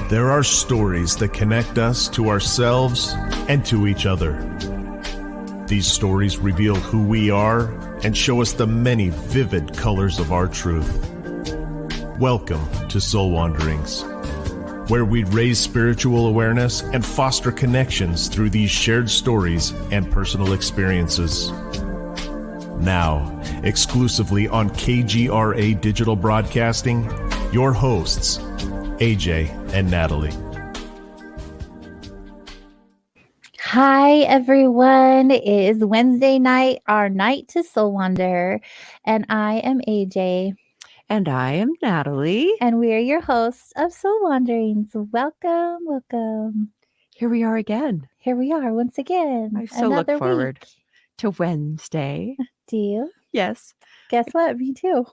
There are stories that connect us to ourselves and to each other. These stories reveal who we are and show us the many vivid colors of our truth. Welcome to Soul Wanderings, where we raise spiritual awareness and foster connections through these shared stories and personal experiences. Now, exclusively on KGRA Digital Broadcasting, your hosts, AJ and Natalie. Hi, everyone. It is Wednesday night, our night to Soul Wander. And I am AJ. And I am Natalie. And we are your hosts of Soul Wanderings. Welcome, welcome. Here we are again. Here we are once again. I so look forward week. to Wednesday. Do you? Yes. Guess what? Me too.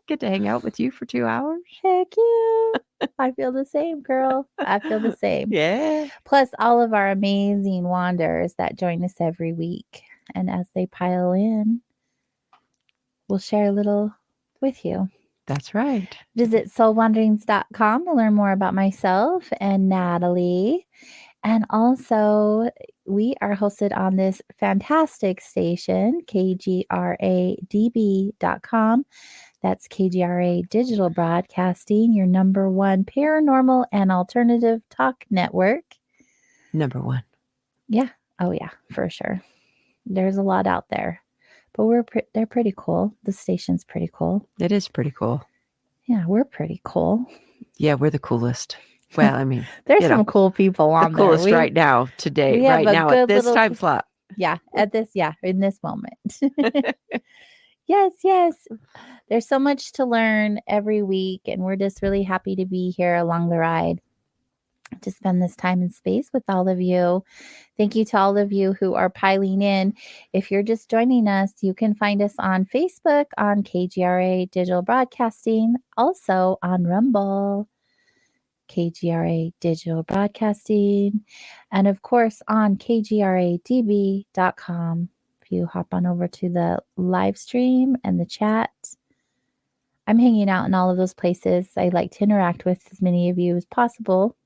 Get to hang out with you for 2 hours. Heck yeah. I feel the same, girl. I feel the same. Yeah. Plus all of our amazing wanderers that join us every week. And as they pile in, we'll share a little with you. That's right. Visit soulwanderings.com to learn more about myself and Natalie. And also, we are hosted on this fantastic station, kgradb.com. That's KGRA Digital Broadcasting, your number one paranormal and alternative talk network. Number one. Yeah. Oh, yeah, for sure. There's a lot out there. But they're pretty cool. The station's pretty cool. It is pretty cool. Yeah, we're pretty cool. Yeah, we're the coolest. Well, I mean, there's some cool people on the coolest there. Right now, today, right now, at this time slot. Yeah, in this moment. Yes. There's so much to learn every week, and we're just really happy to be here along the ride to spend this time and space with all of you. Thank you to all of you who are piling in. If you're just joining us, you can find us on Facebook on KGRA Digital Broadcasting, also on Rumble, KGRA Digital Broadcasting, and of course on kgradb.com. If you hop on over to the live stream and the chat, I'm hanging out in all of those places. I like to interact with as many of you as possible.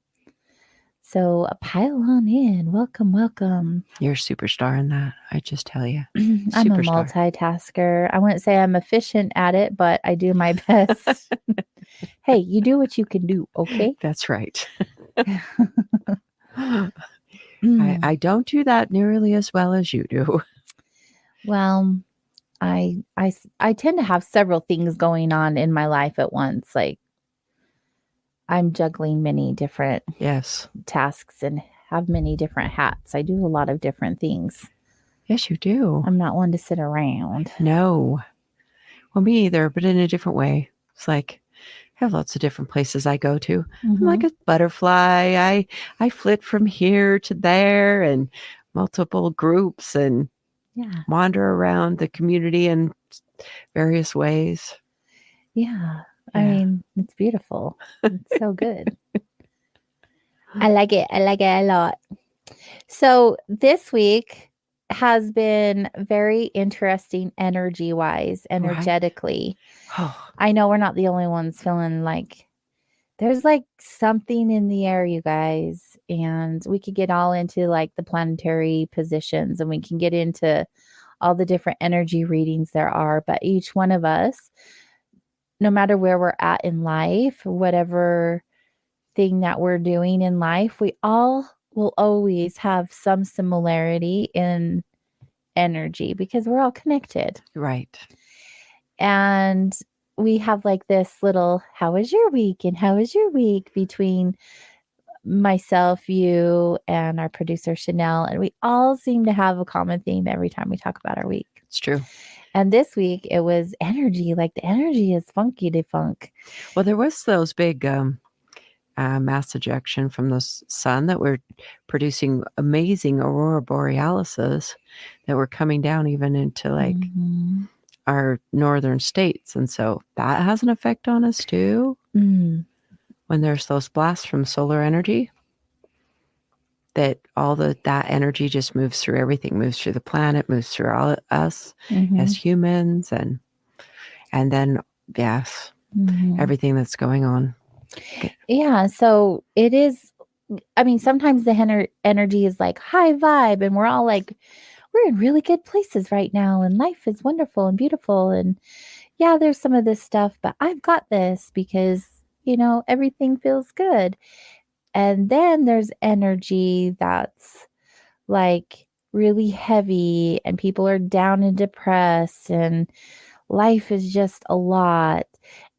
So pile on in. Welcome. You're a superstar in that. I just tell you. I'm a multitasker. I wouldn't say I'm efficient at it, but I do my best. Hey, you do what you can do, okay? That's right. I don't do that nearly as well as you do. Well, I tend to have several things going on in my life at once. Like I'm juggling many different tasks and have many different hats. I do a lot of different things. Yes, you do. I'm not one to sit around. No. Well, me either, but in a different way. It's like I have lots of different places I go to. I'm like a butterfly. I flit from here to there and multiple groups and wander around the community in various ways. Yeah. I mean, it's beautiful. It's so good. I like it a lot. So this week has been very interesting energetically. Right. Oh. I know we're not the only ones feeling like there's like something in the air, you guys. And we could get all into like the planetary positions and we can get into all the different energy readings there are. But each one of us, no matter where we're at in life, whatever thing that we're doing in life, we all will always have some similarity in energy because we're all connected. Right. And we have like this little, how was your week? And how was your week between myself, you, and our producer, Chanel. And we all seem to have a common theme every time we talk about our week. It's true. And this week it was energy. Like the energy is funky de funk. Well, there was those big mass ejection from the sun that were producing amazing aurora borealises that were coming down even into like our northern states. And so that has an effect on us too. When there's those blasts from solar energy, that all that energy just moves through everything, moves through the planet, moves through all us as humans, and then everything that's going on. Yeah. So it is. I mean, sometimes the energy is like high vibe, and we're all like, we're in really good places right now, and life is wonderful and beautiful. And yeah, there's some of this stuff, but I've got this because, everything feels good. And then there's energy that's like really heavy, and people are down and depressed, and life is just a lot.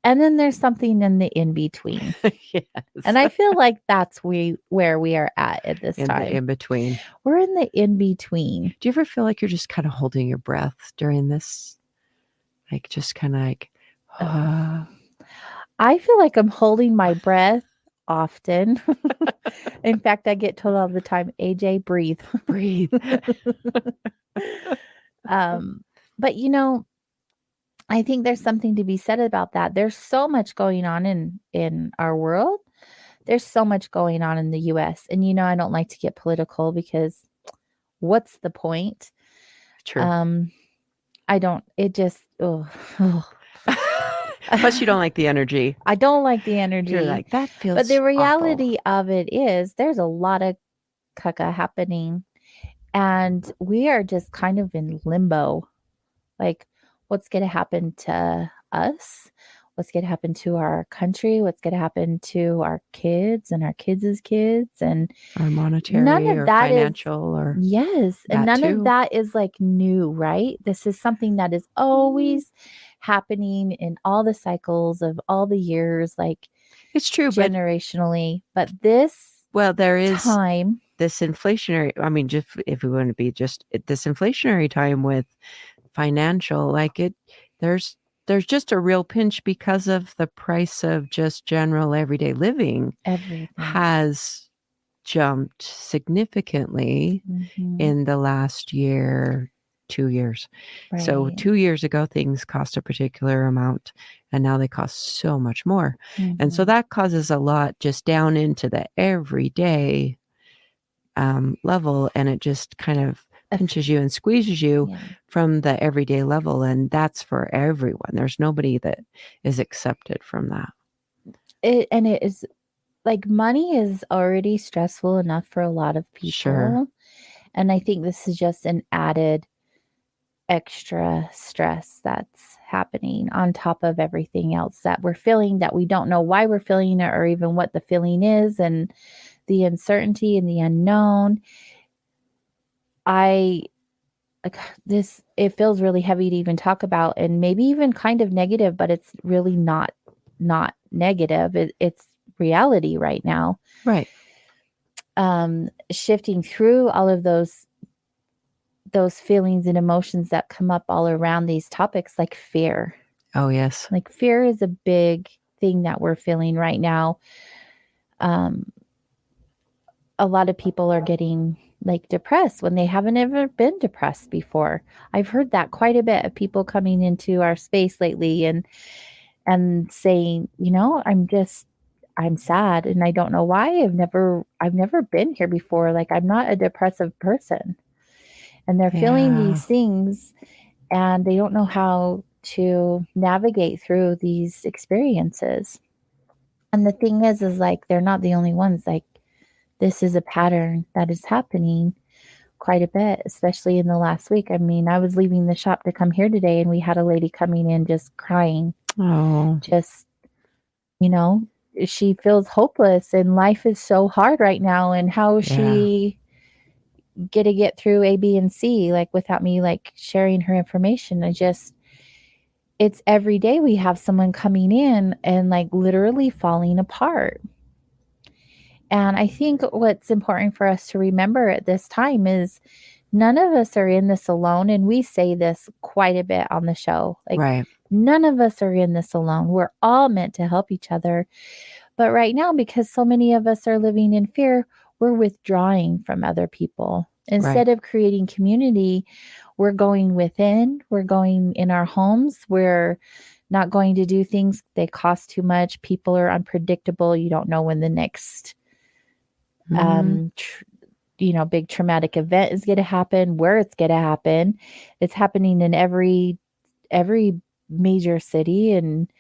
And then there's something in the in between. Yes. And I feel like that's where we are at this In the time. in between. We're in the in between. Do you ever feel like you're just kind of holding your breath during this? Like just kind of like, I feel like I'm holding my breath often. In fact, I get told all the time, AJ, breathe. breathe. But I think there's something to be said about that. There's so much going on in our world. There's so much going on in the US. And I don't like to get political because what's the point? True. I don't it just Plus, you don't like the energy. I don't like the energy. You're like, that feels But the reality awful. of it is there's a lot of caca happening, and we are just kind of in limbo. Like, what's going to happen to us? What's going to happen to our country? What's going to happen to our kids and our kids' kids? And Or monetary none of or that is, financial or yes. And that none of too. that is like new, right? This is something that is always happening in all the cycles of all the years, like It's true, generationally. But this there is time, this inflationary, I mean, just if we want to be just this inflationary time with financial, like there's just a real pinch because of the price of just general everyday living everything has jumped significantly in the last year, 2 years. right. So 2 years ago, things cost a particular amount, and now they cost so much more. And so that causes a lot just down into the everyday level, and it just kind of pinches you and squeezes you from the everyday level. And that's for everyone. There's nobody that is accepted from that. It is like money is already stressful enough for a lot of people. Sure. And I think this is just an added extra stress that's happening on top of everything else that we're feeling, that we don't know why we're feeling it or even what the feeling is, and the uncertainty and the unknown. It feels really heavy to even talk about, and maybe even kind of negative, but it's really not negative. It's reality right now. Right. Shifting through all of those feelings and emotions that come up all around these topics, like fear. Oh, yes. Like fear is a big thing that we're feeling right now. A lot of people are getting like depressed when they haven't ever been depressed before. I've heard that quite a bit of people coming into our space lately and saying, I'm sad and I don't know why. I've never been here before. Like, I'm not a depressive person. And they're feeling these things and they don't know how to navigate through these experiences. And the thing is like, they're not the only ones. Like, this is a pattern that is happening quite a bit, especially in the last week. I mean, I was leaving the shop to come here today and we had a lady coming in just crying. Oh. Just, she feels hopeless and life is so hard right now. And how is she going to get through A, B, and C, like without me like sharing her information? It's every day we have someone coming in and like literally falling apart. And I think what's important for us to remember at this time is none of us are in this alone. And we say this quite a bit on the show. Like, none of us are in this alone. We're all meant to help each other. But right now, because so many of us are living in fear, we're withdrawing from other people. Instead of creating community, we're going within, we're going in our homes, we're not going to do things. They cost too much. People are unpredictable. You don't know when the next big traumatic event is going to happen, where it's going to happen. It's happening in every major city and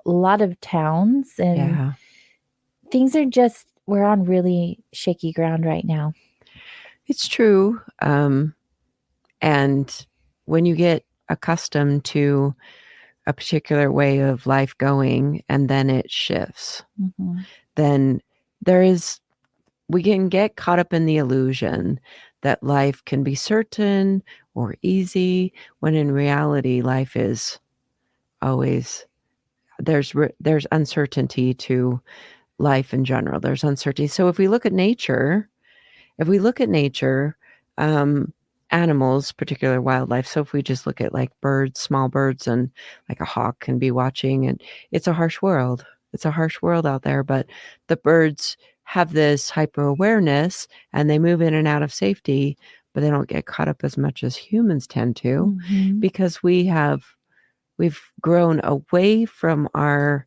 a lot of towns. And things are just, we're on really shaky ground right now. It's true. And when you get accustomed to a particular way of life going and then it shifts, then we can get caught up in the illusion that life can be certain or easy, when in reality, life is always, there's uncertainty to life in general. There's uncertainty. So if we look at nature, animals, particular wildlife. So if we just look at like birds, small birds, and like a hawk can be watching, and it's a harsh world. It's a harsh world out there, but the birds have this hyper awareness and they move in and out of safety, but they don't get caught up as much as humans tend to, because we've grown away from our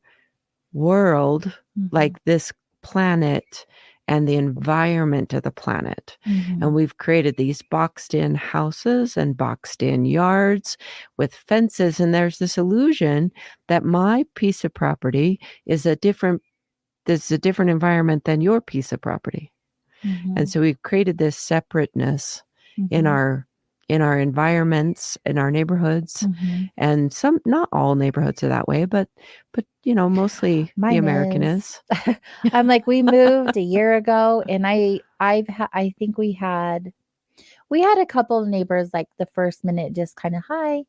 world, like this planet and the environment of the planet. And we've created these boxed in houses and boxed in yards with fences. And there's this illusion that my piece of property is there's a different environment than your piece of property. And so we've created this separateness in our environments, in our neighborhoods, and not all neighborhoods are that way, but mostly Mine the American is. I'm like, we moved a year ago, and I think we had a couple of neighbors like the first minute just kind of hi,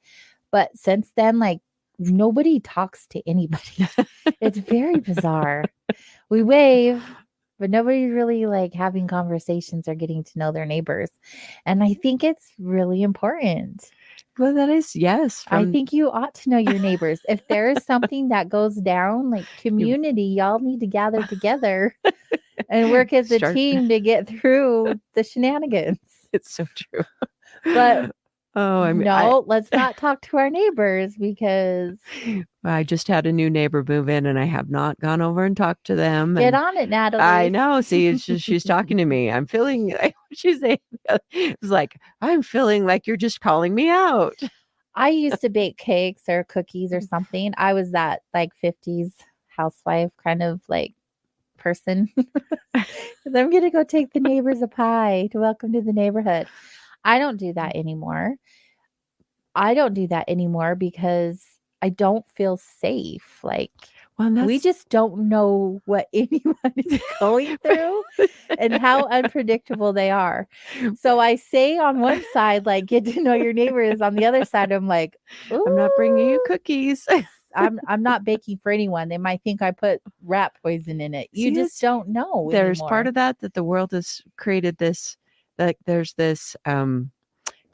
but since then, like, nobody talks to anybody. It's very bizarre. We wave, but nobody's really like having conversations or getting to know their neighbors. And I think it's really important. Well, that is, yes. I think you ought to know your neighbors. If there is something that goes down, like community, y'all need to gather together and work as a team to get through the shenanigans. It's so true. But no, let's not talk to our neighbors, because I just had a new neighbor move in and I have not gone over and talked to them. Get on it, Natalie. I know. See, it's just, she's talking to me. I'm feeling, she's saying, it's like, I'm feeling like you're just calling me out. I used to bake cakes or cookies or something. I was that like 50s housewife kind of like person. I'm going to go take the neighbors a pie to welcome to the neighborhood. I don't do that anymore. Because I don't feel safe. Like, we just don't know what anyone is going through and how unpredictable they are. So I say on one side, like, get to know your neighbors. On the other side, I'm like, ooh, I'm not bringing you cookies. I'm not baking for anyone. They might think I put rat poison in it. You just don't know. There's anymore. part of that the world has created this, like there's this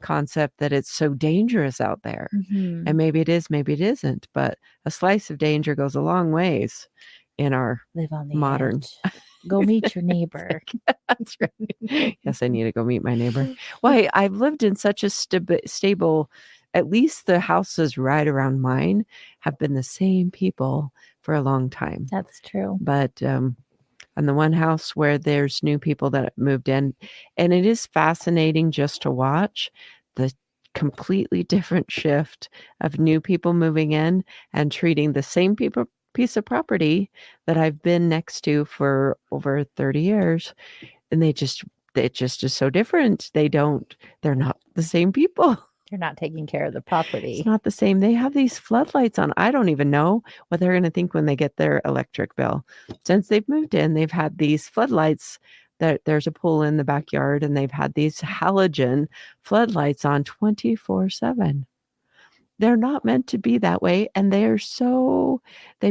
concept that it's so dangerous out there. And maybe it is, maybe it isn't, but a slice of danger goes a long ways in our live on the modern edge. Go meet your neighbor. That's right. Yes, I need to go meet my neighbor. Well, I've lived in such a stable, at least the houses right around mine have been the same people for a long time. That's true. But on the one house where there's new people that moved in, and it is fascinating just to watch the completely different shift of new people moving in and treating the same piece of property that I've been next to for over 30 years. And it just is so different. They're not the same people. You're not taking care of the property. It's not the same. They have these floodlights on. I don't even know what they're going to think when they get their electric bill. Since they've moved in, they've had these floodlights. There's a pool in the backyard, and they've had these halogen floodlights on 24/7. They're not meant to be that way, and they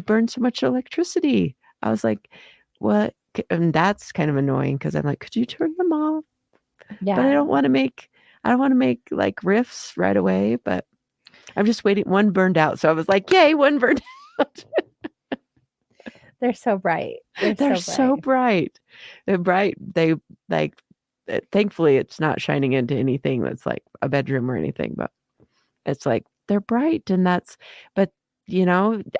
burn so much electricity. I was like, what? And that's kind of annoying, because I'm like, could you turn them off? Yeah. But I don't want to make like riffs right away, but I'm just waiting. One burned out. So I was like, yay, one burned out. They're so bright. They're so bright. They're bright. They like, thankfully it's not shining into anything that's like a bedroom or anything, but it's like, they're bright. And but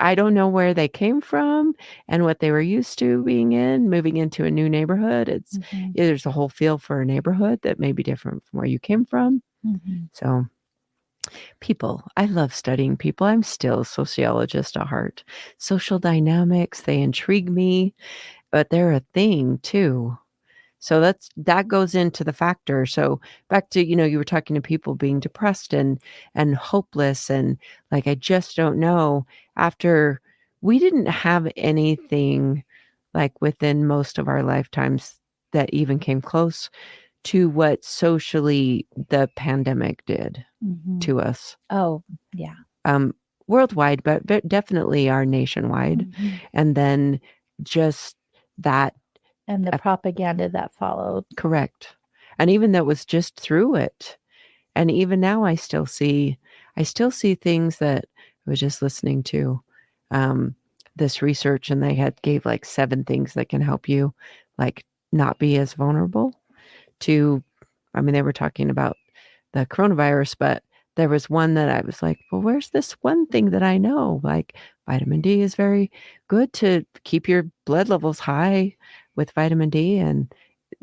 I don't know where they came from and what they were used to moving into a new neighborhood. There's a whole feel for a neighborhood that may be different from where you came from. So people, I love studying people. I'm still a sociologist at heart. Social dynamics, they intrigue me. but they're a thing too. So that goes into the factor. So back to, you were talking to people being depressed and hopeless and like, I just don't know. After we didn't have anything like within most of our lifetimes that even came close to what socially the pandemic did to us. Oh, yeah. Worldwide, but definitely our nationwide. And then just that. And the propaganda that followed. Correct. And even that was just through it. And even now I still see things that I was just listening to this research, and they gave like 7 things that can help you like not be as vulnerable to, they were talking about the coronavirus, but there was one that I was like, well, where's this one thing that I know? Like vitamin D is very good to keep your blood levels high with vitamin D, and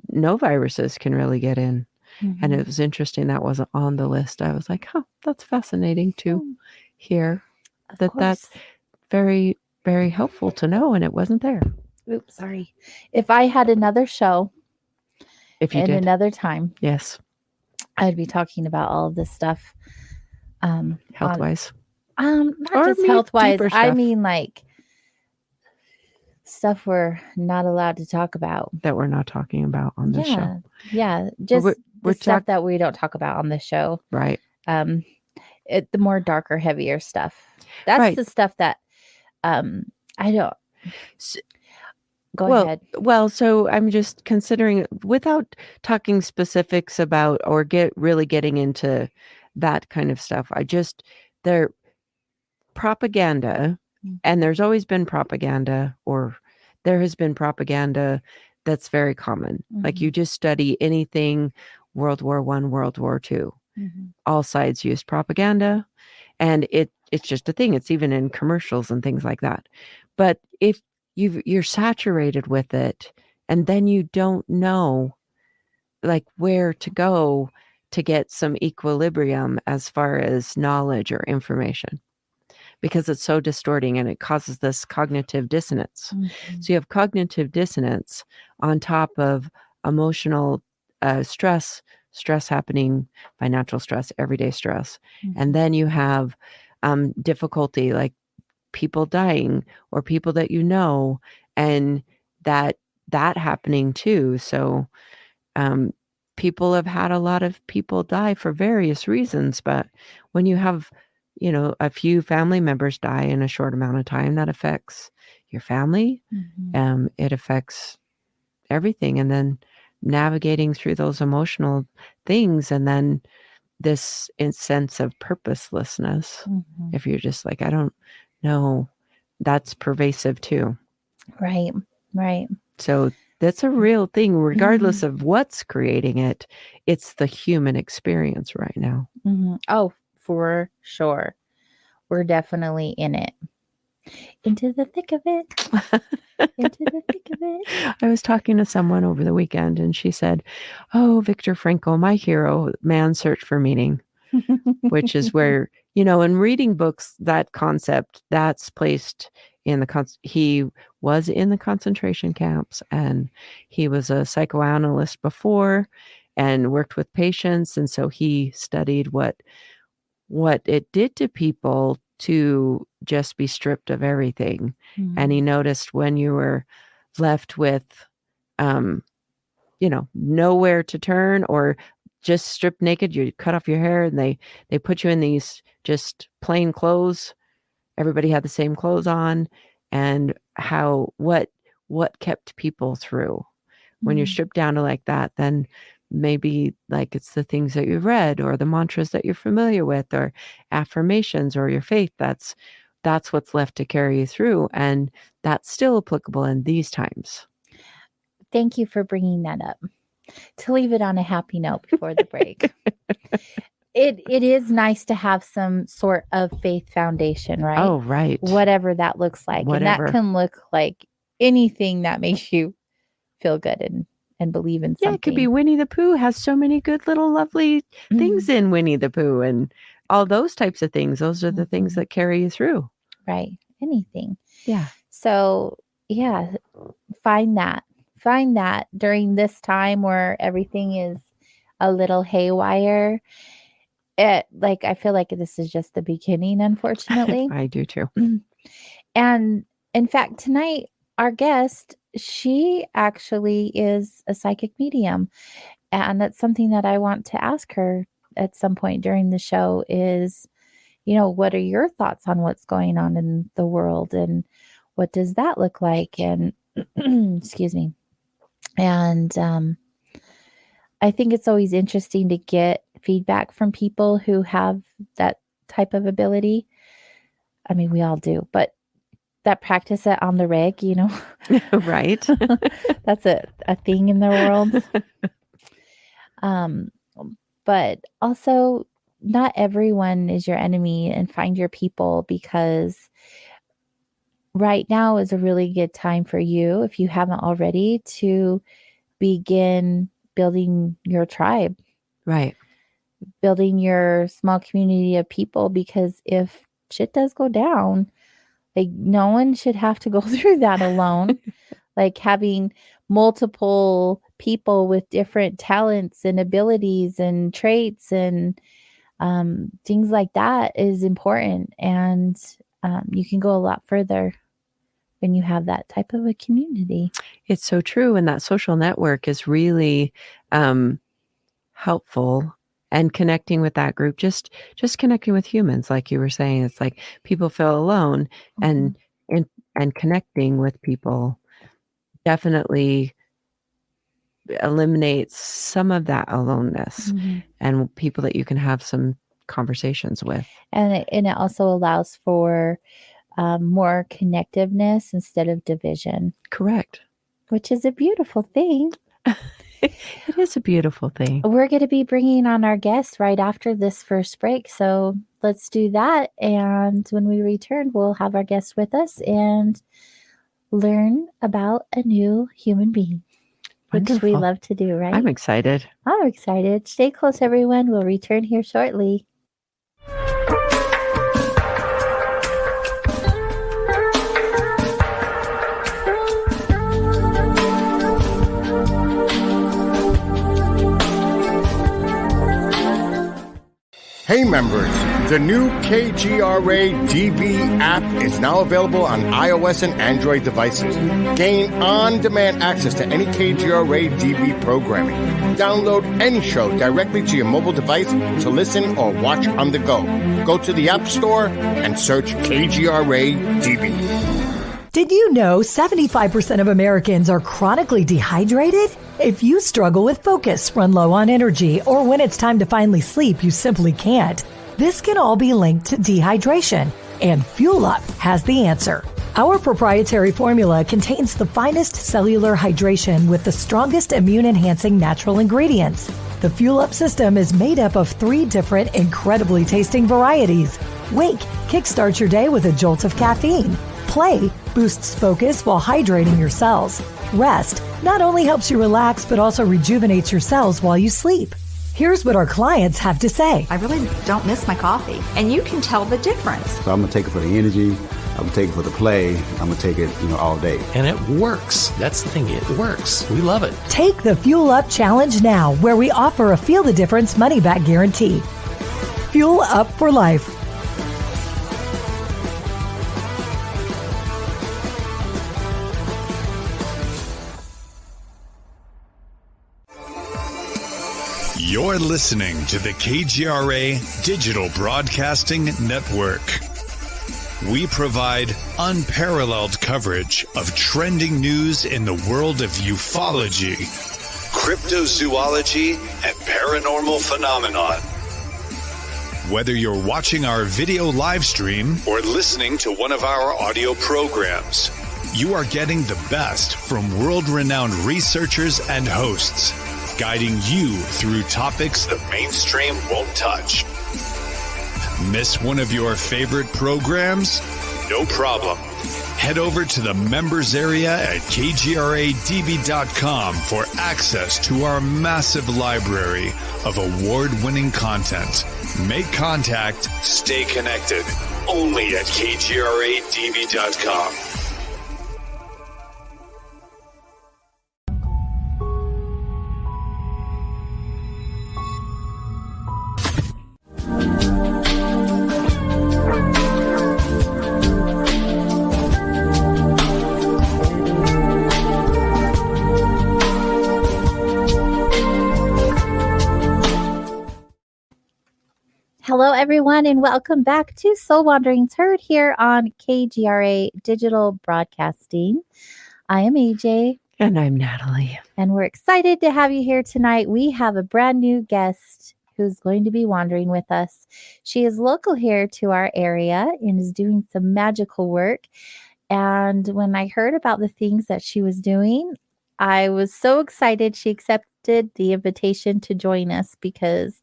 no viruses can really get in. And it was interesting that wasn't on the list. I was like, that's fascinating to hear. That's very, very helpful to know, and it wasn't there. Oops, sorry. If I had another show, if you did another time, yes, I'd be talking about all of this stuff. Health-wise. Not or just health-wise. I stuff. mean, like stuff we're not allowed to talk about. That we're not talking about on this show. Yeah. Just the stuff that we don't talk about on this show. Right. The more darker, heavier stuff. That's the stuff that I don't. Go ahead. Well, so I'm just considering, without talking specifics about or really getting into that kind of stuff. Their propaganda, and there's always been propaganda, or there has been propaganda that's very common. Like you just study anything World War I, World War II. All sides used propaganda, and it's just a thing. It's even in commercials and things like that. But if you're saturated with it, and then you don't know like where to go to get some equilibrium as far as knowledge or information, because it's so distorting and it causes this cognitive dissonance. So you have cognitive dissonance on top of emotional stress happening, financial stress, everyday stress. And then you have difficulty, like people dying or people that and that happening too. So people have had a lot of people die for various reasons, but when you have a few family members die in a short amount of time, that affects your family. It affects everything. And then navigating through those emotional things, and then this sense of purposelessness. If you're just like, I don't know, that's pervasive too. Right. So that's a real thing, regardless of what's creating it. It's the human experience right now. Oh, for sure. We're definitely in it. Into the thick of it. Into the thick of it. I was talking to someone over the weekend, and she said, oh, Viktor Frankl, my hero, Man's Search for Meaning, which is where, in reading books, that concept, that's placed in he was in the concentration camps, and he was a psychoanalyst before and worked with patients. And so he studied what it did to people to just be stripped of everything. And he noticed when you were left with, nowhere to turn, or just stripped naked, you cut off your hair, and they put you in these just plain clothes. Everybody had the same clothes on, and what kept people through. When you're stripped down to like that, then maybe like it's the things that you've read, or the mantras that you're familiar with, or affirmations, or your faith. That's what's left to carry you through. And that's still applicable in these times. Thank you for bringing that up. To leave it on a happy note before the break. It is nice to have some sort of faith foundation, right? Oh, right. Whatever that looks like. Whatever. And that can look like anything that makes you feel good and believe in something. Yeah, it could be Winnie the Pooh has so many good little lovely things in Winnie the Pooh, and all those types of things. Those are the things that carry you through. Right. Anything. Yeah. So yeah, find that during this time where everything is a little haywire. I feel like this is just the beginning, unfortunately. I do too. And in fact, tonight, our guest, she actually is a psychic medium. And that's something that I want to ask her at some point during the show is, what are your thoughts on what's going on in the world and what does that look like? And excuse me. And I think it's always interesting to get feedback from people who have that type of ability. I mean, we all do, but that practice it on the reg, Right. that's a thing in the world. But also not everyone is your enemy, and find your people, because right now is a really good time for you, if you haven't already, to begin building your tribe. Right. Building your small community of people, because if shit does go down, no one should have to go through that alone. Having multiple people with different talents and abilities and traits and things like that is important. And you can go a lot further when you have that type of a community. It's so true. And that social network is really helpful. And connecting with that group, just connecting with humans, like you were saying, it's like people feel alone, and connecting with people definitely eliminates some of that aloneness, and people that you can have some conversations with. And it also allows for more connectiveness instead of division. Correct. Which is a beautiful thing. It is a beautiful thing. We're going to be bringing on our guests right after this first break. So let's do that. And when we return, we'll have our guests with us and learn about a new human being. Wonderful. Which we love to do, right? I'm excited. I'm excited. Stay close, everyone. We'll return here shortly. Hey members, the new KGRA DB app is now available on iOS and Android devices. Gain on-demand access to any KGRA DB programming. Download any show directly to your mobile device to listen or watch on the go. Go to the App Store and search KGRA DB. Did you know 75% of Americans are chronically dehydrated? If you struggle with focus, run low on energy, or when it's time to finally sleep, you simply can't, this can all be linked to dehydration, and Fuel Up has the answer. Our proprietary formula contains the finest cellular hydration with the strongest immune-enhancing natural ingredients. The Fuel Up system is made up of 3 different incredibly tasting varieties. Wake kickstarts your day with a jolt of caffeine. Play boosts focus while hydrating your cells. Rest not only helps you relax, but also rejuvenates your cells while you sleep. Here's what our clients have to say. I really don't miss my coffee, and you can tell the difference. So I'm going to take it for the energy. I'm going to take it for the play. I'm going to take it, all day. And it works. That's the thing. It works. We love it. Take the Fuel Up Challenge now, where we offer a Feel the Difference money-back guarantee. Fuel Up for life. You're listening to the KGRA Digital Broadcasting Network. We provide unparalleled coverage of trending news in the world of ufology, cryptozoology, and paranormal phenomenon. Whether you're watching our video live stream or listening to one of our audio programs, you are getting the best from world-renowned researchers and hosts, guiding you through topics the mainstream won't touch. Miss one of your favorite programs? No problem. Head over to the members area at kgradb.com for access to our massive library of award-winning content. Make contact, stay connected, only at kgradb.com. Hello, everyone, and welcome back to Soul Wanderings, heard here on KGRA Digital Broadcasting. I am AJ. And I'm Natalie. And we're excited to have you here tonight. We have a brand new guest who's going to be wandering with us. She is local here to our area and is doing some magical work. And when I heard about the things that she was doing, I was so excited she accepted the invitation to join us, because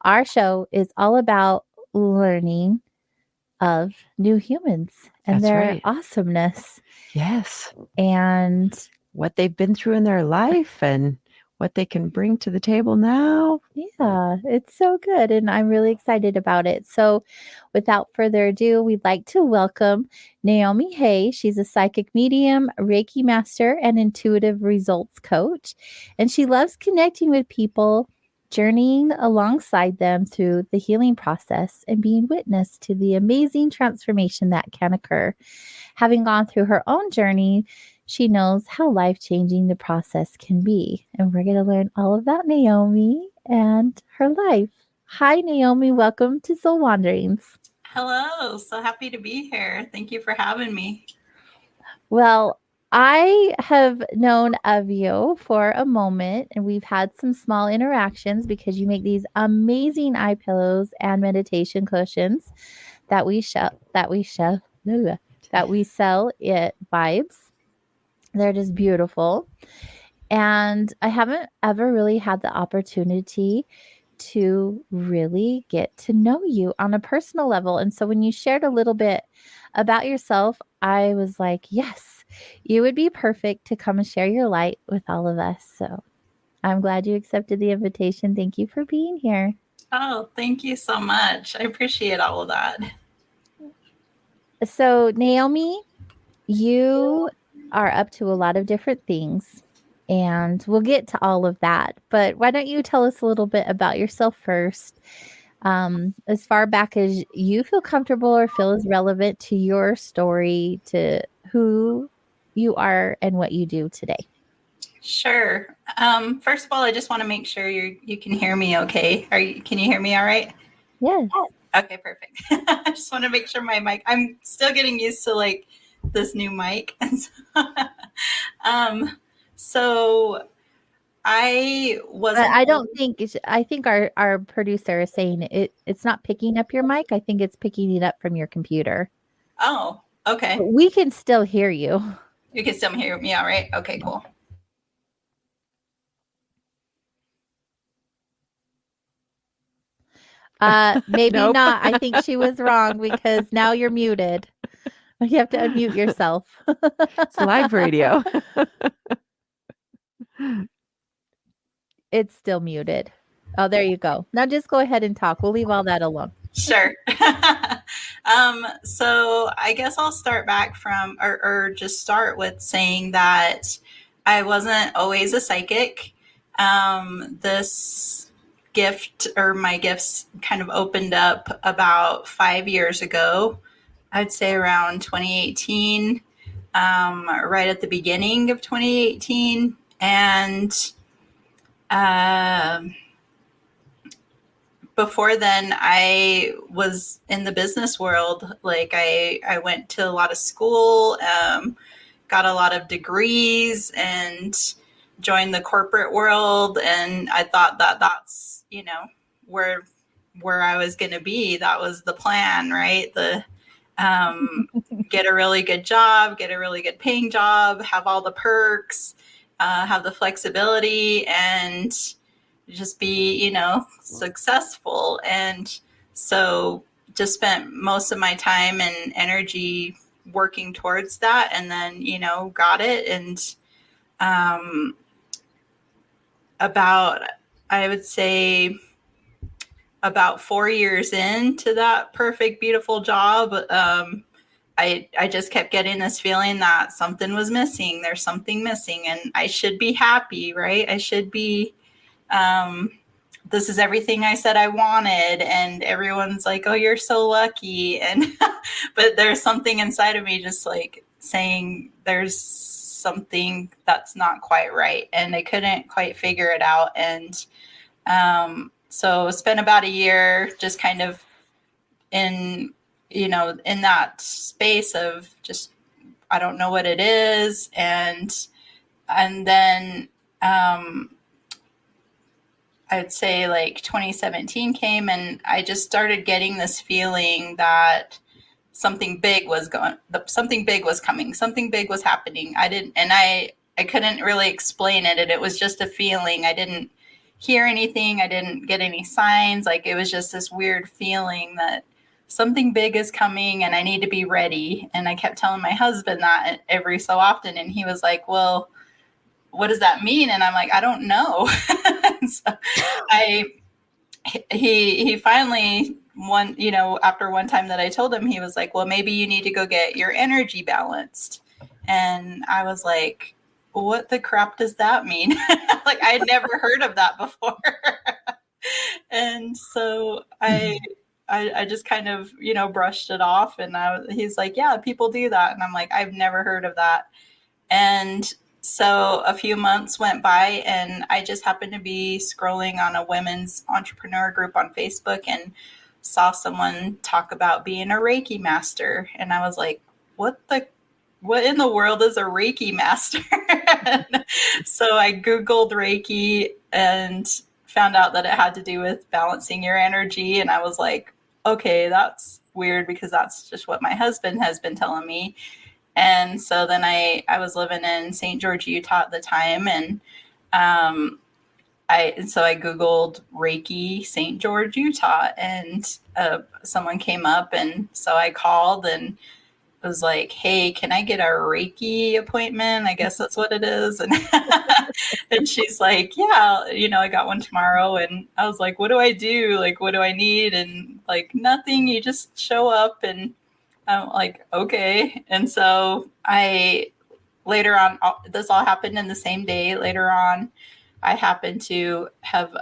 our show is all about learning of new humans and That's their right. awesomeness. Yes. And what they've been through in their life and what they can bring to the table now. Yeah, it's so good. And I'm really excited about it. So without further ado, we'd like to welcome Naomi Haigh. She's a psychic medium, Reiki master, and intuitive results coach. And she loves connecting with people, journeying alongside them through the healing process, and being witness to the amazing transformation that can occur. Having gone through her own journey, she knows how life-changing the process can be. And we're going to learn all about Naomi and her life. Hi, Naomi. Welcome to Soul Wanderings. Hello. So happy to be here. Thank you for having me. Well, I have known of you for a moment, and we've had some small interactions because you make these amazing eye pillows and meditation cushions that we sell at Vibes. They're just beautiful. And I haven't ever really had the opportunity to really get to know you on a personal level. And so when you shared a little bit about yourself, I was like, yes, you would be perfect to come and share your light with all of us. So I'm glad you accepted the invitation. Thank you for being here. Oh, thank you so much. I appreciate all of that. So, Naomi, you are up to a lot of different things, and we'll get to all of that. But why don't you tell us a little bit about yourself first, as far back as you feel comfortable or feel is relevant to your story, to who you are and what you do today. Sure. First of all, I just want to make sure you can hear me okay. Can you hear me all right? Yes. Okay, perfect. I just want to make sure my mic, I'm still getting used to like this new mic. So I wasn't. I don't think I think our producer is saying it's not picking up your mic. I think it's picking it up from your computer. Oh, okay. But we can still hear you. You can still hear me all right? Okay, cool. Maybe Nope. not. I think she was wrong, because now you're muted. You have to unmute yourself. It's live radio. It's still muted. Oh, there you go. Now just go ahead and talk. We'll leave all that alone. Sure. So I guess I'll start back from, or just start with saying that I wasn't always a psychic. This gift, or my gifts, kind of opened up about 5 years ago. I'd say around 2018, right at the beginning of 2018. And before then, I was in the business world. Like I went to a lot of school, got a lot of degrees, and joined the corporate world. And I thought that that's, where I was going to be. That was the plan, right? Get a really good job, get a really good paying job, have all the perks, have the flexibility, and just be, successful. And so just spent most of my time and energy working towards that, and then, got it. And I would say about 4 years into that perfect, beautiful job, I just kept getting this feeling that something was missing. There's something missing, and I should be happy, right? I should be, this is everything I said I wanted. And everyone's like, oh, you're so lucky. And, but there's something inside of me just like saying there's something that's not quite right. And I couldn't quite figure it out. And so spent about a year just kind of in that space of just, I don't know what it is. And then I'd say like 2017 came, and I just started getting this feeling that something big was coming, something big was happening. I couldn't really explain it. And it was just a feeling. I didn't hear anything. I didn't get any signs. Like, it was just this weird feeling that something big is coming and I need to be ready. And I kept telling my husband that every so often. And he was like, well, what does that mean? And I'm like, I don't know. So he finally after one time that I told him, he was like, well, maybe you need to go get your energy balanced. And I was like, what the crap does that mean? Like, I had never heard of that before. And so I just kind of, brushed it off. And he's like, yeah, people do that. And I'm like, I've never heard of that. And so a few months went by, and I just happened to be scrolling on a women's entrepreneur group on Facebook and saw someone talk about being a Reiki master. And I was like, what in the world is a Reiki master? So I Googled Reiki and found out that it had to do with balancing your energy. And I was like, okay, that's weird, because that's just what my husband has been telling me. And so then I was living in St. George, Utah at the time. And I Googled Reiki St. George, Utah, and someone came up. And so I called and was like, hey, can I get a Reiki appointment? I guess that's what it is. And, and she's like, yeah, I got one tomorrow. And I was like, what do I do? Like, what do I need? And like, nothing, you just show up. And I'm like, okay. And so later on, this all happened in the same day. Later on, I happened to have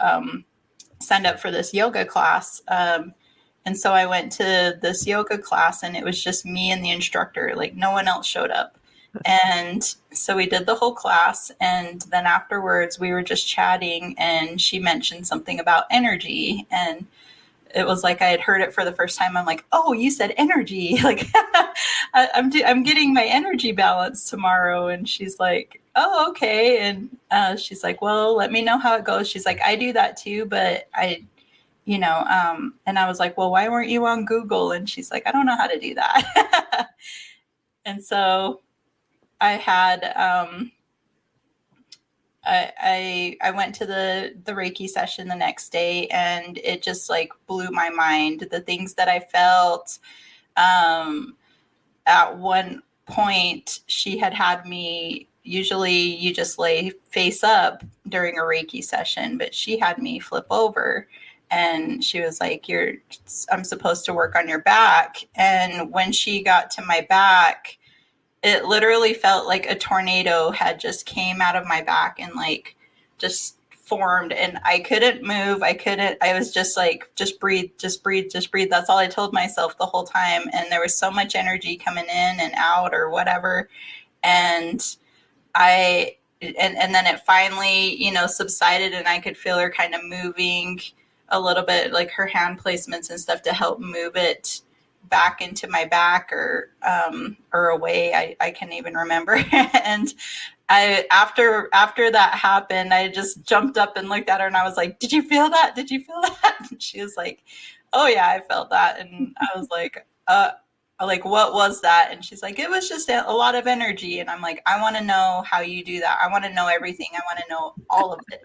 signed up for this yoga class. And so I went to this yoga class, and it was just me and the instructor. Like, no one else showed up. And so we did the whole class. And then afterwards, we were just chatting, and she mentioned something about energy. And it was like I had heard it for the first time. I'm like, oh, you said energy. Like, I'm getting my energy balance tomorrow. And she's like, oh, okay. And she's like, well, let me know how it goes. She's like, I do that too, but and I was like, well, why weren't you on Google? And she's like, I don't know how to do that. And so I had, I went to the Reiki session the next day, and it just like blew my mind. The things that I felt, at one point she had me, usually you just lay face up during a Reiki session, but she had me flip over, and she was like, I'm supposed to work on your back. And when she got to my back, it literally felt like a tornado had just came out of my back and like just formed, and I couldn't move. I was just like, just breathe, just breathe, just breathe. That's all I told myself the whole time. And there was so much energy coming in and out or whatever. And and then it finally, subsided, and I could feel her kind of moving a little bit, like her hand placements and stuff to help move it back into my back or away. I can't even remember. And after that happened, I just jumped up and looked at her, and I was like, did you feel that? Did you feel that? And she was like, oh yeah, I felt that. And I was like, what was that? And she's like, it was just a lot of energy. And I'm like, I want to know how you do that. I want to know everything. I want to know all of it.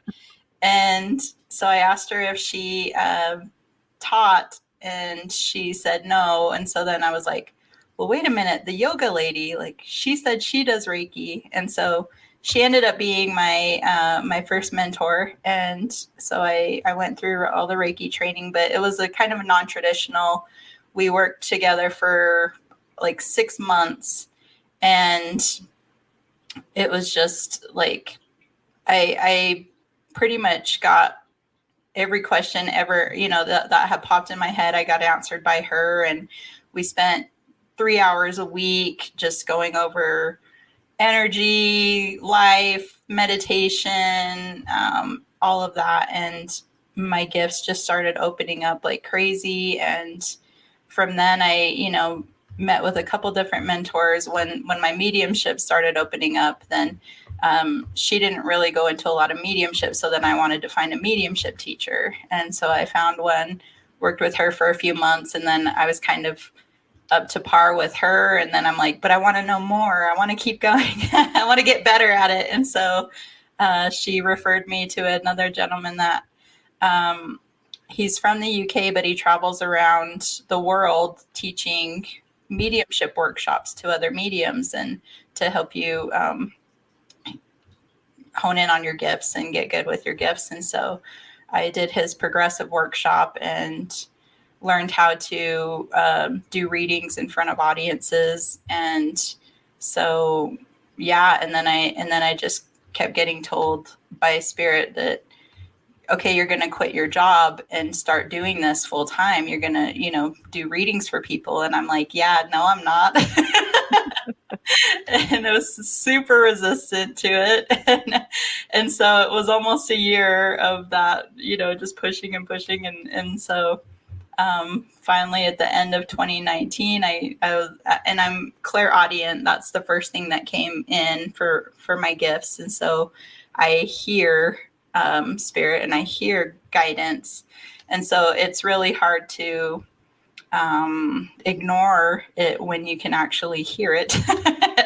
And so I asked her if she taught, and she said no. And so then I was like, well, wait a minute, the yoga lady, like, she said she does Reiki. And so she ended up being my first mentor. And so I went through all the Reiki training, but it was a kind of a non-traditional. We worked together for like 6 months, and it was just like, I pretty much got every question ever, that had popped in my head. I got answered by her, and we spent 3 hours a week just going over energy, life, meditation, all of that. And my gifts just started opening up like crazy. And from then I met with a couple different mentors. When my mediumship started opening up, then she didn't really go into a lot of mediumship. So then I wanted to find a mediumship teacher. And so I found one, worked with her for a few months, and then I was kind of up to par with her. And then I'm like, but I want to know more. I want to keep going. I want to get better at it. And so she referred me to another gentleman that he's from the UK, but he travels around the world teaching mediumship workshops to other mediums and to help you hone in on your gifts and get good with your gifts. And so I did his progressive workshop and learned how to do readings in front of audiences. And so, yeah. And then I just kept getting told by Spirit that, okay, you're going to quit your job and start doing this full time. You're going to, do readings for people. And I'm like, yeah, no, I'm not. And I was super resistant to it. And so it was almost a year of that, just pushing and pushing. And so finally at the end of 2019, I was, and I'm clairaudient. That's the first thing that came in for my gifts. And so I hear Spirit and I hear guidance. And so it's really hard to ignore it when you can actually hear it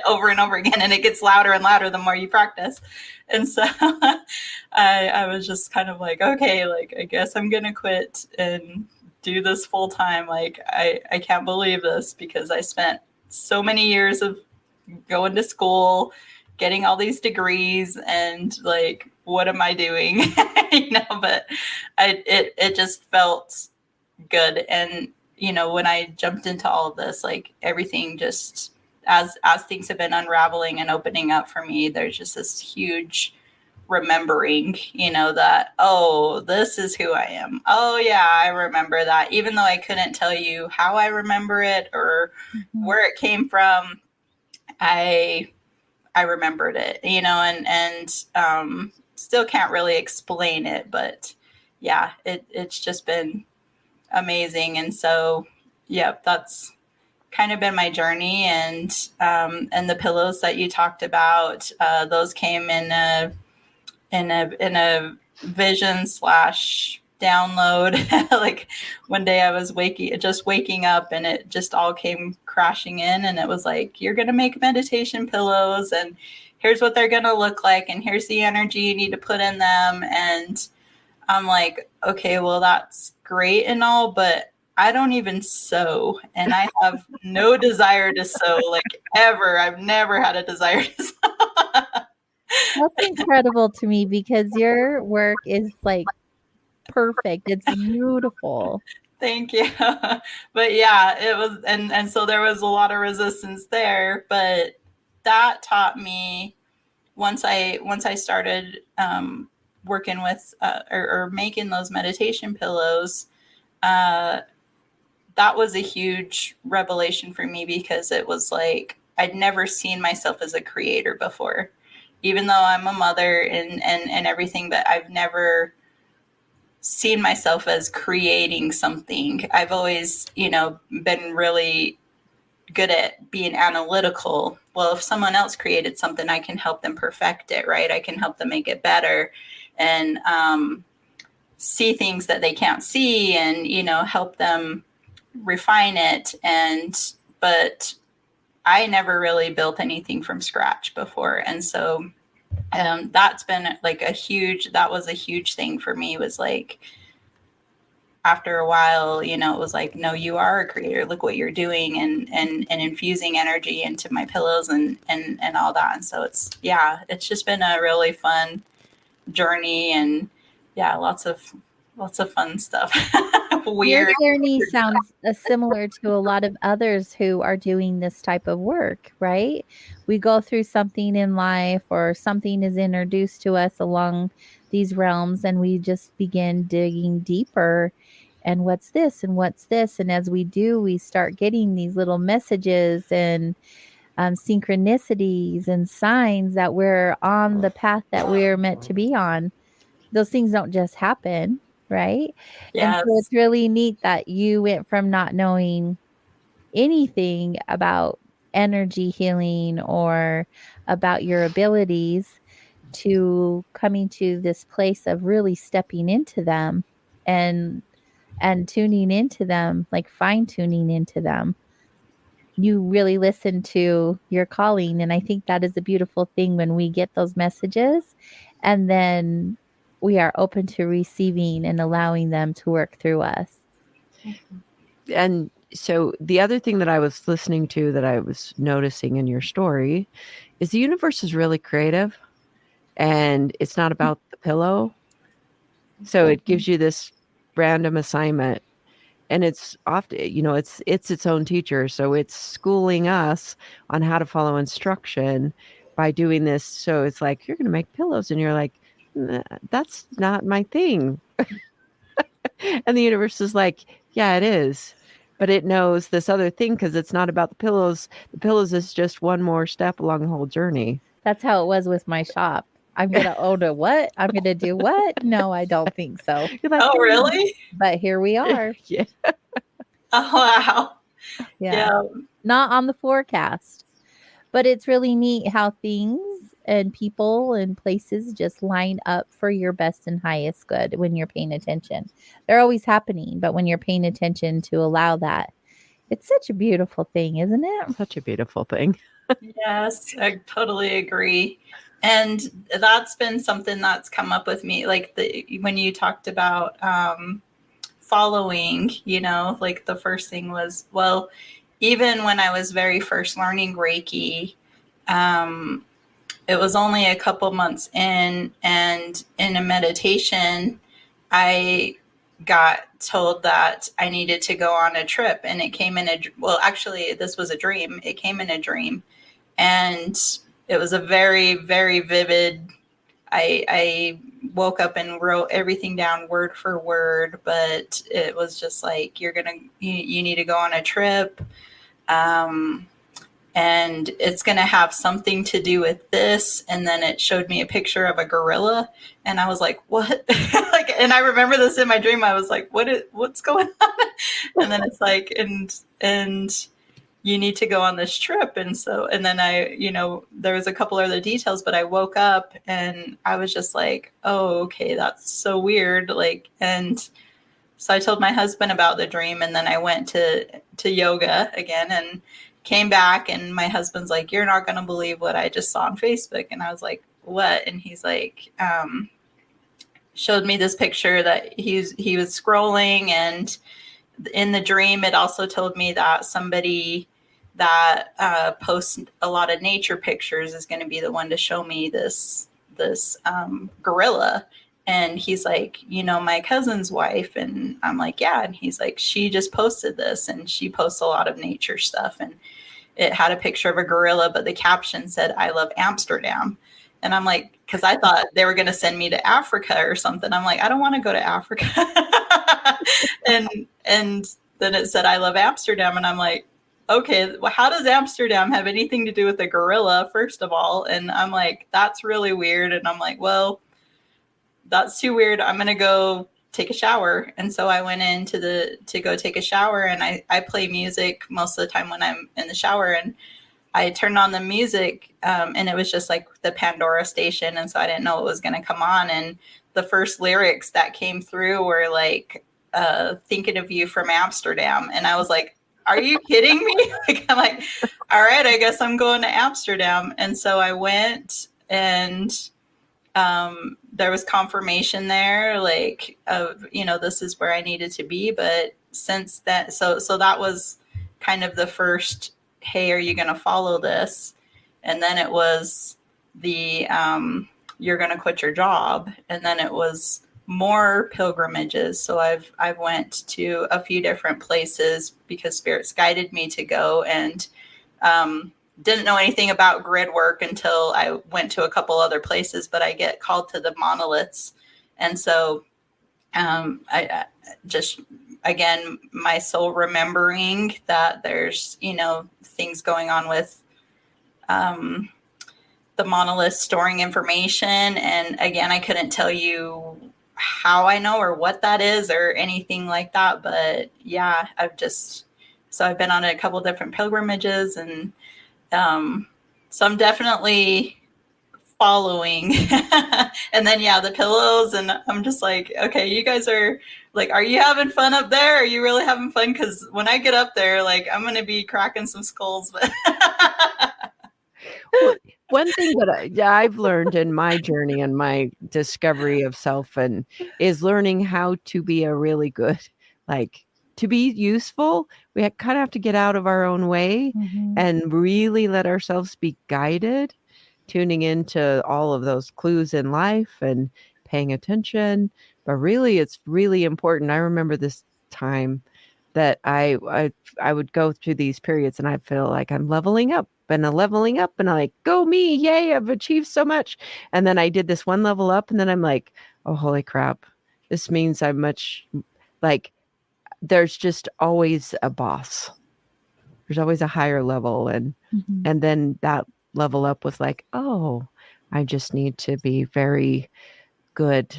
over and over again. And it gets louder and louder the more you practice. And so I was just kind of like, okay, like, I guess I'm going to quit and do this full time. Like, I can't believe this, because I spent so many years of going to school, getting all these degrees, and like, what am I doing? But it just felt good. And, when I jumped into all of this, like, everything just, as things have been unraveling and opening up for me, there's just this huge remembering, that, oh, this is who I am. Oh yeah, I remember that. Even though I couldn't tell you how I remember it or where it came from, I remembered it, and still can't really explain it, but yeah, it's just been amazing. And so, yeah, that's kind of been my journey. And the pillows that you talked about, those came in a vision / download. Like, one day I was waking up, and it just all came crashing in, and it was like, you're going to make meditation pillows, and here's what they're going to look like, and here's the energy you need to put in them. And I'm like, okay, well, that's great and all, but I don't even sew, and I have no desire to sew, like, ever. I've never had a desire to sew. That's incredible to me, because your work is like perfect. It's beautiful. Thank you. But yeah, it was, and so there was a lot of resistance there, but that taught me, once I started working with or making those meditation pillows, that was a huge revelation for me, because it was like, I'd never seen myself as a creator before, even though I'm a mother and everything, but I've never seen myself as creating something. I've always, been really good at being analytical. Well, if someone else created something, I can help them perfect it, right? I can help them make it better, and see things that they can't see, and, help them refine it. But I never really built anything from scratch before. And so that's been like that was a huge thing for me, was like, after a while, it was like, no, you are a creator. Look what you're doing, and infusing energy into my pillows and all that. And so it's just been a really fun journey, and yeah, lots of fun stuff. Weird. Your journey sounds similar to a lot of others who are doing this type of work, right? We go through something in life, or something is introduced to us along these realms, and we just begin digging deeper. And what's this? And what's this? And as we do, we start getting these little messages and synchronicities and signs that we're on the path that we're meant to be on. Those things don't just happen. right? And so Yes. it's really neat that you went from not knowing anything about energy healing or about your abilities to coming to this place of really stepping into them and tuning into them, like fine tuning into them. You really listen to your calling, and I think that is a beautiful thing when we get those messages and then we are open to receiving and allowing them to work through us. And so the other thing that I was listening to that I was noticing in your story is the universe is really creative, and it's not about the pillow. So it gives you this random assignment, and it's often, it's its own teacher. So it's schooling us on how to follow instruction by doing this. So it's like, you're going to make pillows, and you're like, "Nah, that's not my thing." And the universe is like, yeah, it is. But it knows this other thing because it's not about the pillows. The pillows is just one more step along the whole journey. That's how it was with my shop. I'm going to own a what? I'm going to do what? No, I don't think so. You're like, Oh, really? But here we are. Yeah. Oh, wow. Yeah. Not on the forecast. But it's really neat how things and people and places just line up for your best and highest good when you're paying attention. They're always happening, but when you're paying attention to allow that, it's such a beautiful thing, isn't it? Such a beautiful thing. Yes, I totally agree. And that's been something that's come up with me. Like when you talked about following, like the first thing was, well, even when I was very first learning Reiki, it was only a couple months in, and in a meditation, I got told that I needed to go on a trip, and it came in actually, this was a dream. It came in a dream, and it was a very, very vivid. I woke up and wrote everything down word for word, but it was just like, you need to go on a trip. And it's going to have something to do with this. And then it showed me a picture of a gorilla, and I was like, what? And I remember this in my dream. I was like, what's going on? And then it's like, and you need to go on this trip. And then there was a couple other details, but I woke up and I was just like, oh, okay, that's so weird. And so I told my husband about the dream, and then I went to yoga again and came back, and my husband's like, you're not going to believe what I just saw on Facebook. And I was like, what? And he's like, showed me this picture that he was scrolling, and in the dream, it also told me that somebody that posts a lot of nature pictures is going to be the one to show me this gorilla. And he's like, my cousin's wife. And I'm like, yeah. And he's like, she just posted this, and she posts a lot of nature stuff. And it had a picture of a gorilla, but the caption said, I love Amsterdam. And I'm like, because I thought they were going to send me to Africa or something. I'm like, I don't want to go to Africa. and then it said, I love Amsterdam. And I'm like, okay, well, how does Amsterdam have anything to do with a gorilla, first of all? And I'm like, that's really weird. And I'm like, well, that's too weird. I'm going to go take a shower. And so I went in to go take a shower, and I play music most of the time when I'm in the shower, and I turned on the music, and it was just like the Pandora station. And so I didn't know what was going to come on. And the first lyrics that came through were like, thinking of you from Amsterdam. And I was like, are you kidding me? I'm like, all right, I guess I'm going to Amsterdam. And so I went, and there was confirmation there, like, of, this is where I needed to be. But since that, so that was kind of the first, hey, are you going to follow this? And then it was the, you're going to quit your job. And then it was more pilgrimages. So I've went to a few different places because spirits guided me to go, and didn't know anything about grid work until I went to a couple other places, but I get called to the monoliths. And so I just, again, my soul remembering that there's, things going on with the monolith storing information. And again, I couldn't tell you how I know or what that is or anything like that. But yeah, I've been on a couple different pilgrimages, and so I'm definitely following. And then the pillows, and I'm just like, okay, you guys are like, are you having fun up there? Are you really having fun? Because when I get up there, like, I'm gonna be cracking some skulls. But Well, one thing that I've learned in my journey and my discovery of self and is learning how to be a really good, like, to be useful. We kind of have to get out of our own way and really let ourselves be guided, tuning into all of those clues in life and paying attention. But really, it's really important. I remember this time that I would go through these periods and I feel like I'm leveling up and I'm like, go me, yay, I've achieved so much. And then I did this one level up, and then I'm like, oh, holy crap, this means I'm much, like, there's just always a boss. There's always a higher level. And then that level up was like, oh, I just need to be very good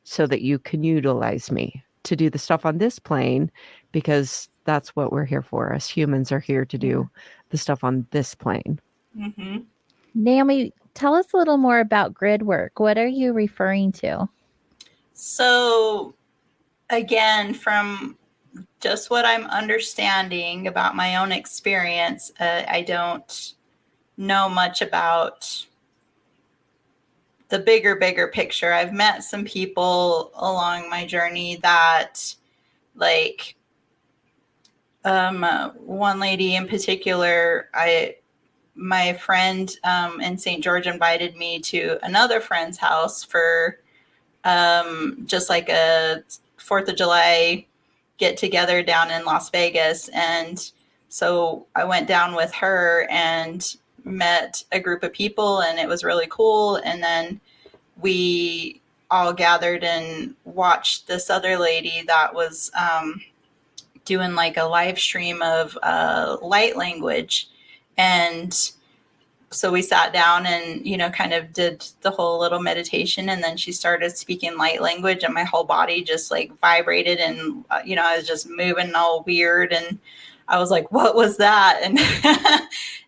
so that you can utilize me to do the stuff on this plane, because that's what we're here for. Us humans are here to do the stuff on this plane. Naomi, tell us a little more about grid work. What are you referring to? So again, from just what I'm understanding about my own experience, I don't know much about the bigger picture. I've met some people along my journey that, like, one lady in particular, my friend in St. George invited me to another friend's house for just like a 4th of July get together down in Las Vegas. And so I went down with her and met a group of people, and it was really cool. And then we all gathered and watched this other lady that was doing like a live stream of light language. And so we sat down and, kind of did the whole little meditation. And then she started speaking light language, and my whole body just like vibrated. And, I was just moving all weird. And I was like, what was that? And,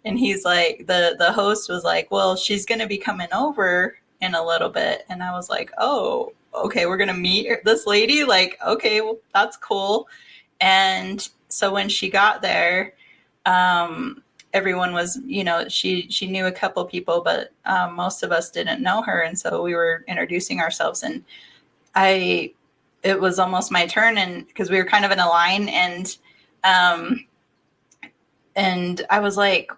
and he's like, the host was like, well, she's going to be coming over in a little bit. And I was like, oh, okay, we're going to meet this lady. Like, okay, well, that's cool. And so when she got there, everyone was, she knew a couple people, but most of us didn't know her. And so we were introducing ourselves, and it was almost my turn, and because we were kind of in a line, and I was like,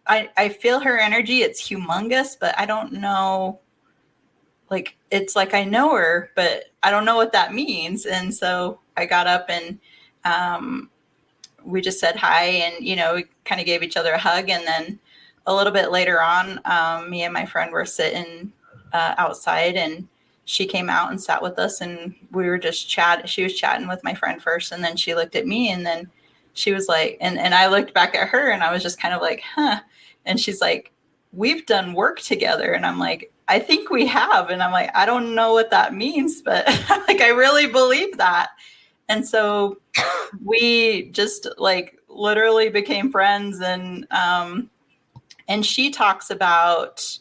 I feel her energy. It's humongous, but I don't know. Like, it's like I know her, but I don't know what that means. And so I got up and we just said hi, and, we kind of gave each other a hug. And then a little bit later on, me and my friend were sitting outside, and she came out and sat with us, and we were just chatting. She was chatting with my friend first, and then she looked at me, and then she was like, and I looked back at her, and I was just kind of like, huh. And she's like, we've done work together. And I'm like, I think we have. And I'm like, I don't know what that means, but like, I really believe that. And so we just like literally became friends. And she talks about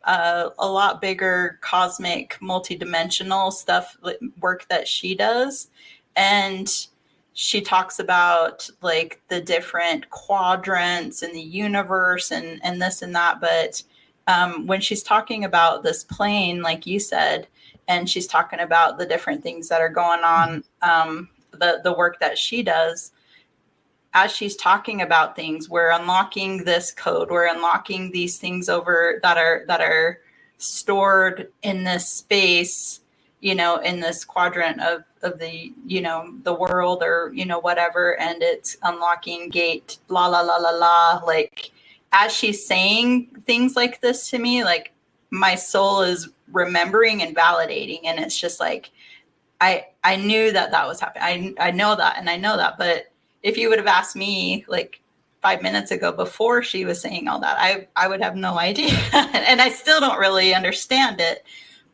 a lot bigger cosmic multidimensional stuff, work that she does. And she talks about like the different quadrants in the universe and this and that. But when she's talking about this plane, like you said, and she's talking about the different things that are going on, the work that she does, as she's talking about things, we're unlocking this code, we're unlocking these things over that are stored in this space, in this quadrant of the, the world, or, whatever. And it's unlocking gate, la, la, la, la, la. Like, as she's saying things like this to me, like, my soul is remembering and validating. And it's just like, I knew that was happening. I know that. And I know that. But if you would have asked me like 5 minutes ago before she was saying all that, I would have no idea. And I still don't really understand it.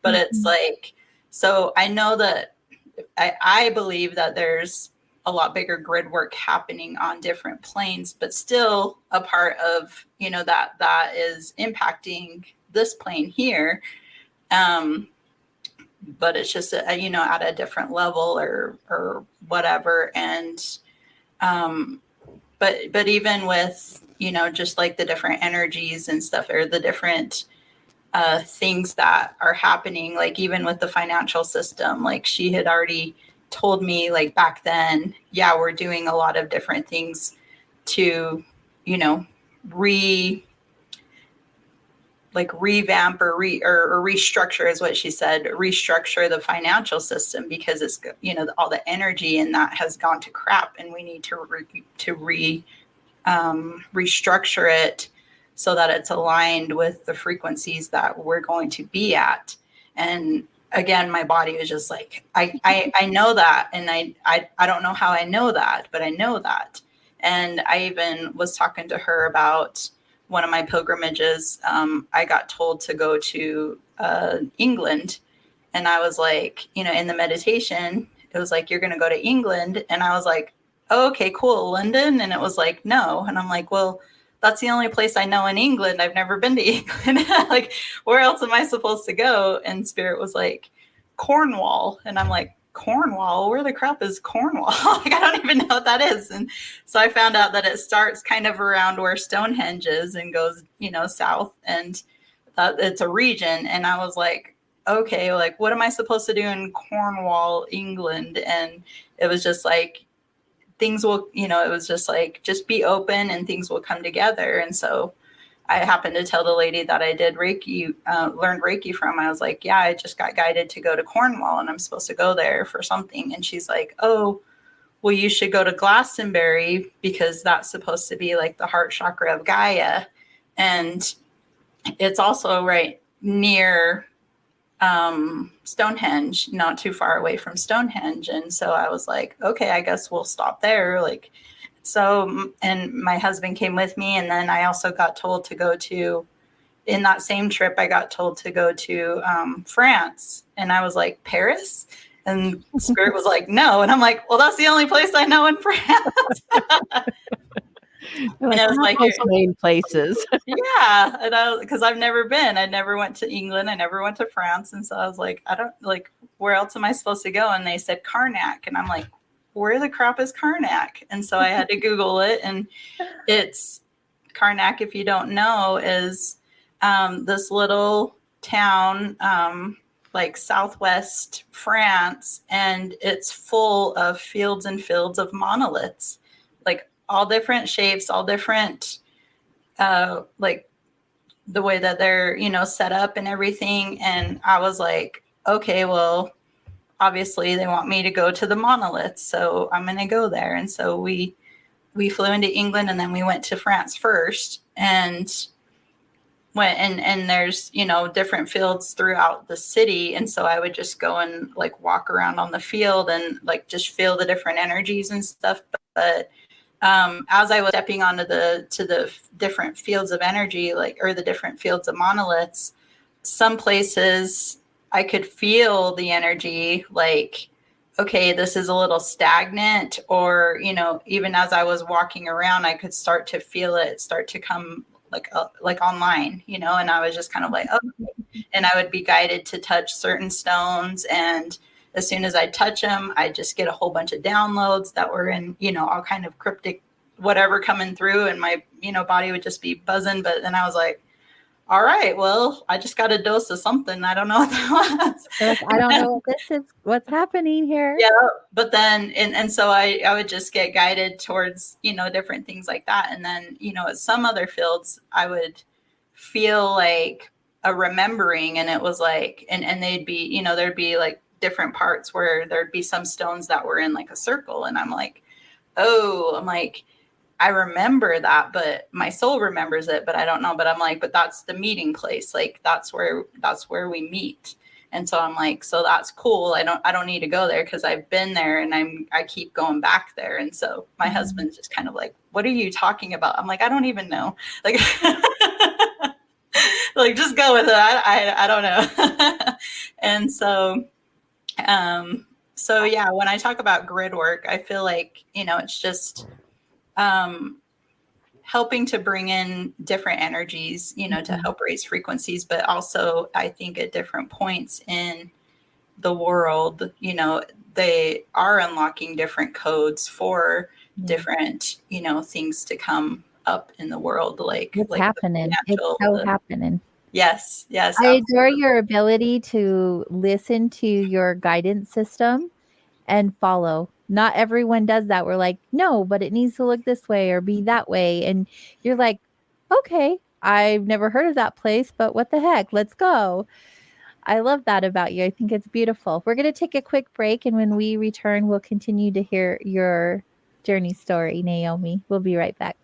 But it's like, So I know that I believe that there's a lot bigger grid work happening on different planes, but still a part of, that is impacting this plane here. But it's just, at a different level or whatever. And, but even with, just like the different energies and stuff, or the different things that are happening, like even with the financial system, like she had already told me, like back then, yeah, we're doing a lot of different things to, revamp or restructure, is what she said, restructure the financial system, because it's, all the energy in that has gone to crap, and we need to restructure it so that it's aligned with the frequencies that we're going to be at. And again, my body was just like, I know that. And I don't know how I know that, but I know that. And I even was talking to her about one of my pilgrimages. I got told to go to England. And I was like, in the meditation, it was like, you're going to go to England. And I was like, oh, okay, cool. London? And it was like, no. And I'm like, well, that's the only place I know in England. I've never been to England. Like, where else am I supposed to go? And Spirit was like, Cornwall. And I'm like, Cornwall? Where the crap is Cornwall? Like, I don't even know what that is. And so I found out that it starts kind of around where Stonehenge is and goes, south. And it's a region. And I was like, okay, like, what am I supposed to do in Cornwall, England? And it was just like, things will, it was just like, just be open and things will come together. And so I happened to tell the lady that I did Reiki, learned Reiki from. I was like, yeah, I just got guided to go to Cornwall and I'm supposed to go there for something. And she's like, oh, well, you should go to Glastonbury because that's supposed to be like the heart chakra of Gaia. And it's also right near Stonehenge, not too far away from Stonehenge. And so I was like, okay, I guess we'll stop there. Like, so, and my husband came with me. And then I also got told to go to, in that same trip, I got told to go to France. And I was like, Paris? And Spirit was like, no. And I'm like, well, that's the only place I know in France. And I was like, those main places. Yeah. And because I've never been, I never went to England. I never went to France. And so I was like, I don't, like, where else am I supposed to go? And they said Karnak. And I'm like, where the crap is Karnak? And so I had to Google it. And it's Karnak, if you don't know, is this little town, like southwest France. And it's full of fields and fields of monoliths, like all different shapes, all different, like the way that they're, set up and everything. And I was like, okay, well, obviously they want me to go to the monoliths, so I'm going to go there. And so we flew into England and then we went to France first and went and there's, different fields throughout the city. And so I would just go and like walk around on the field and like just feel the different energies and stuff. But as I was stepping onto the different fields of energy, like, or the different fields of monoliths, some places I could feel the energy, like, okay, this is a little stagnant, or, even as I was walking around, I could start to feel it start to come like online, and I was just kind of like, okay. And I would be guided to touch certain stones, and as soon as I touch them, I just get a whole bunch of downloads that were in, all kind of cryptic, whatever coming through. And my, body would just be buzzing. But then I was like, all right, well, I just got a dose of something. I don't know what that was. I don't know what this is, what's happening here. Yeah. But then, and so I would just get guided towards, different things like that. And then, at some other fields, I would feel like a remembering, and it was like, and they'd be, there'd be like different parts where there'd be some stones that were in like a circle. And I'm like, I remember that, but my soul remembers it, but I don't know. But I'm like, but that's the meeting place. Like, that's where we meet. And so I'm like, so that's cool. I don't need to go there because I've been there and I keep going back there. And so my husband's just kind of like, what are you talking about? I'm like, I don't even know. Like, like, just go with it. I don't know. And so So yeah, when I talk about grid work, I feel like, it's just helping to bring in different energies, to help raise frequencies, but also I think at different points in the world, they are unlocking different codes for different, things to come up in the world, It's happening. It's so happening. Yes. I adore your ability to listen to your guidance system and follow. Not everyone does that. We're like, no, but it needs to look this way or be that way. And you're like, okay, I've never heard of that place, but what the heck? Let's go. I love that about you. I think it's beautiful. We're going to take a quick break. And when we return, we'll continue to hear your journey story, Naomi. We'll be right back.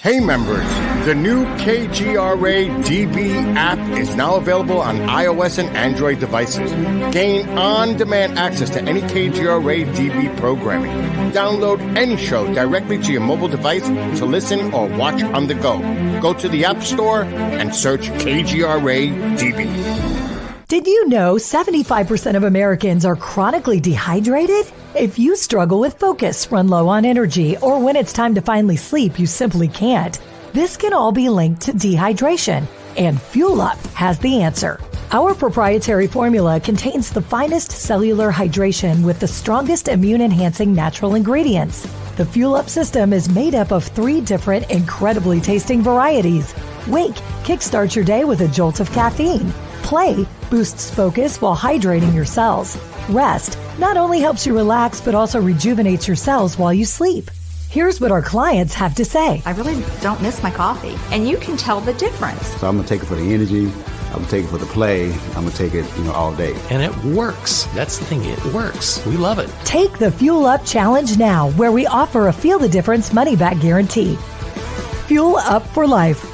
Hey members, the new KGRA DB app is now available on iOS and Android devices. Gain on-demand access to any KGRA DB programming. Download any show directly to your mobile device to listen or watch on the go. Go to the App Store and search KGRA DB. Did you know 75% of Americans are chronically dehydrated? If you struggle with focus, run low on energy, or when it's time to finally sleep, you simply can't, this can all be linked to dehydration, and Fuel Up has the answer. Our proprietary formula contains the finest cellular hydration with the strongest immune-enhancing natural ingredients. The Fuel Up system is made up of 3 different incredibly tasting varieties. Wake kickstarts your day with a jolt of caffeine. Play boosts focus while hydrating your cells. Rest not only helps you relax, but also rejuvenates your cells while you sleep. Here's what our clients have to say. I really don't miss my coffee, and you can tell the difference. So I'm going to take it for the energy. I'm going to take it for the play. I'm going to take it, all day. And it works. That's the thing. It works. We love it. Take the Fuel Up Challenge now, where we offer a Feel the Difference money-back guarantee. Fuel Up for life.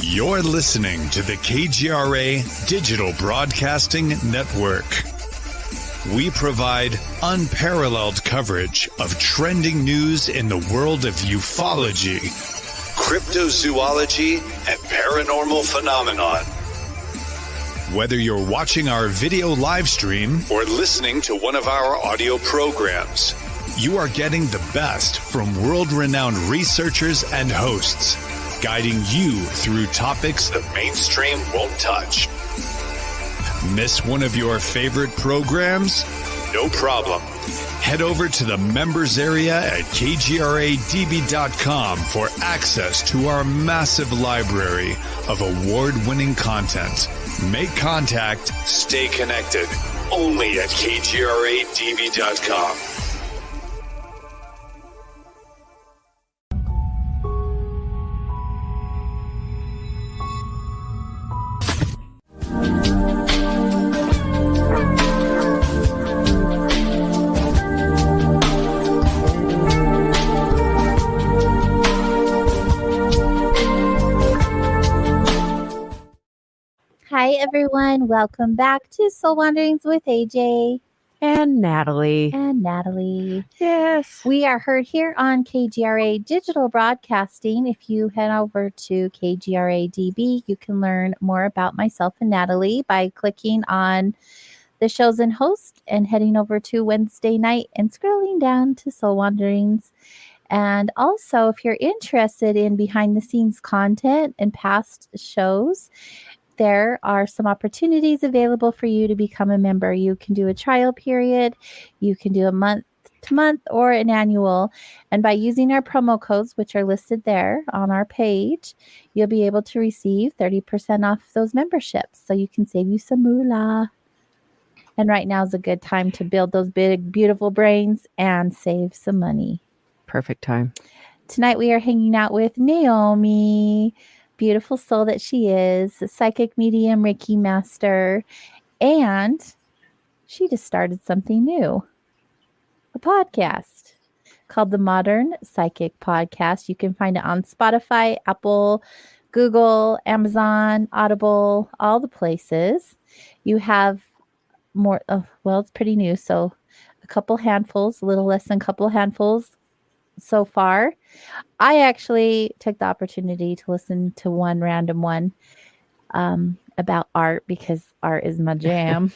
You're listening to the KGRA Digital Broadcasting Network. We provide unparalleled coverage of trending news in the world of ufology, cryptozoology, and paranormal phenomenon. Whether you're watching our video live stream or listening to one of our audio programs, you are getting the best from world-renowned researchers and hosts, guiding you through topics the mainstream won't touch. Miss one of your favorite programs? No problem. Head over to the members area at kgradb.com for access to our massive library of award-winning content. Make contact, stay connected. Only at kgradb.com. Hi, everyone. Welcome back to Soul Wanderings with AJ and Natalie. Yes. We are heard here on KGRA Digital Broadcasting. If you head over to KGRA DB, you can learn more about myself and Natalie by clicking on the shows and host and heading over to Wednesday night and scrolling down to Soul Wanderings. And also, if you're interested in behind the scenes content and past shows, there are some opportunities available for you to become a member. You can do a trial period, you can do a month to month or an annual. And by using our promo codes, which are listed there on our page, you'll be able to receive 30% off those memberships. So you can save you some moolah. And right now is a good time to build those big, beautiful brains and save some money. Perfect time. Tonight we are hanging out with Naomi, beautiful soul that she is, a psychic medium, Reiki master, and she just started something new, a podcast called the Modern Psychic Podcast. You can find it on Spotify, Apple, Google, Amazon, Audible, all the places. You have more, well, it's pretty new. So a couple handfuls, a little less than a couple handfuls so far. I actually took the opportunity to listen to one random one about art, because art is my jam,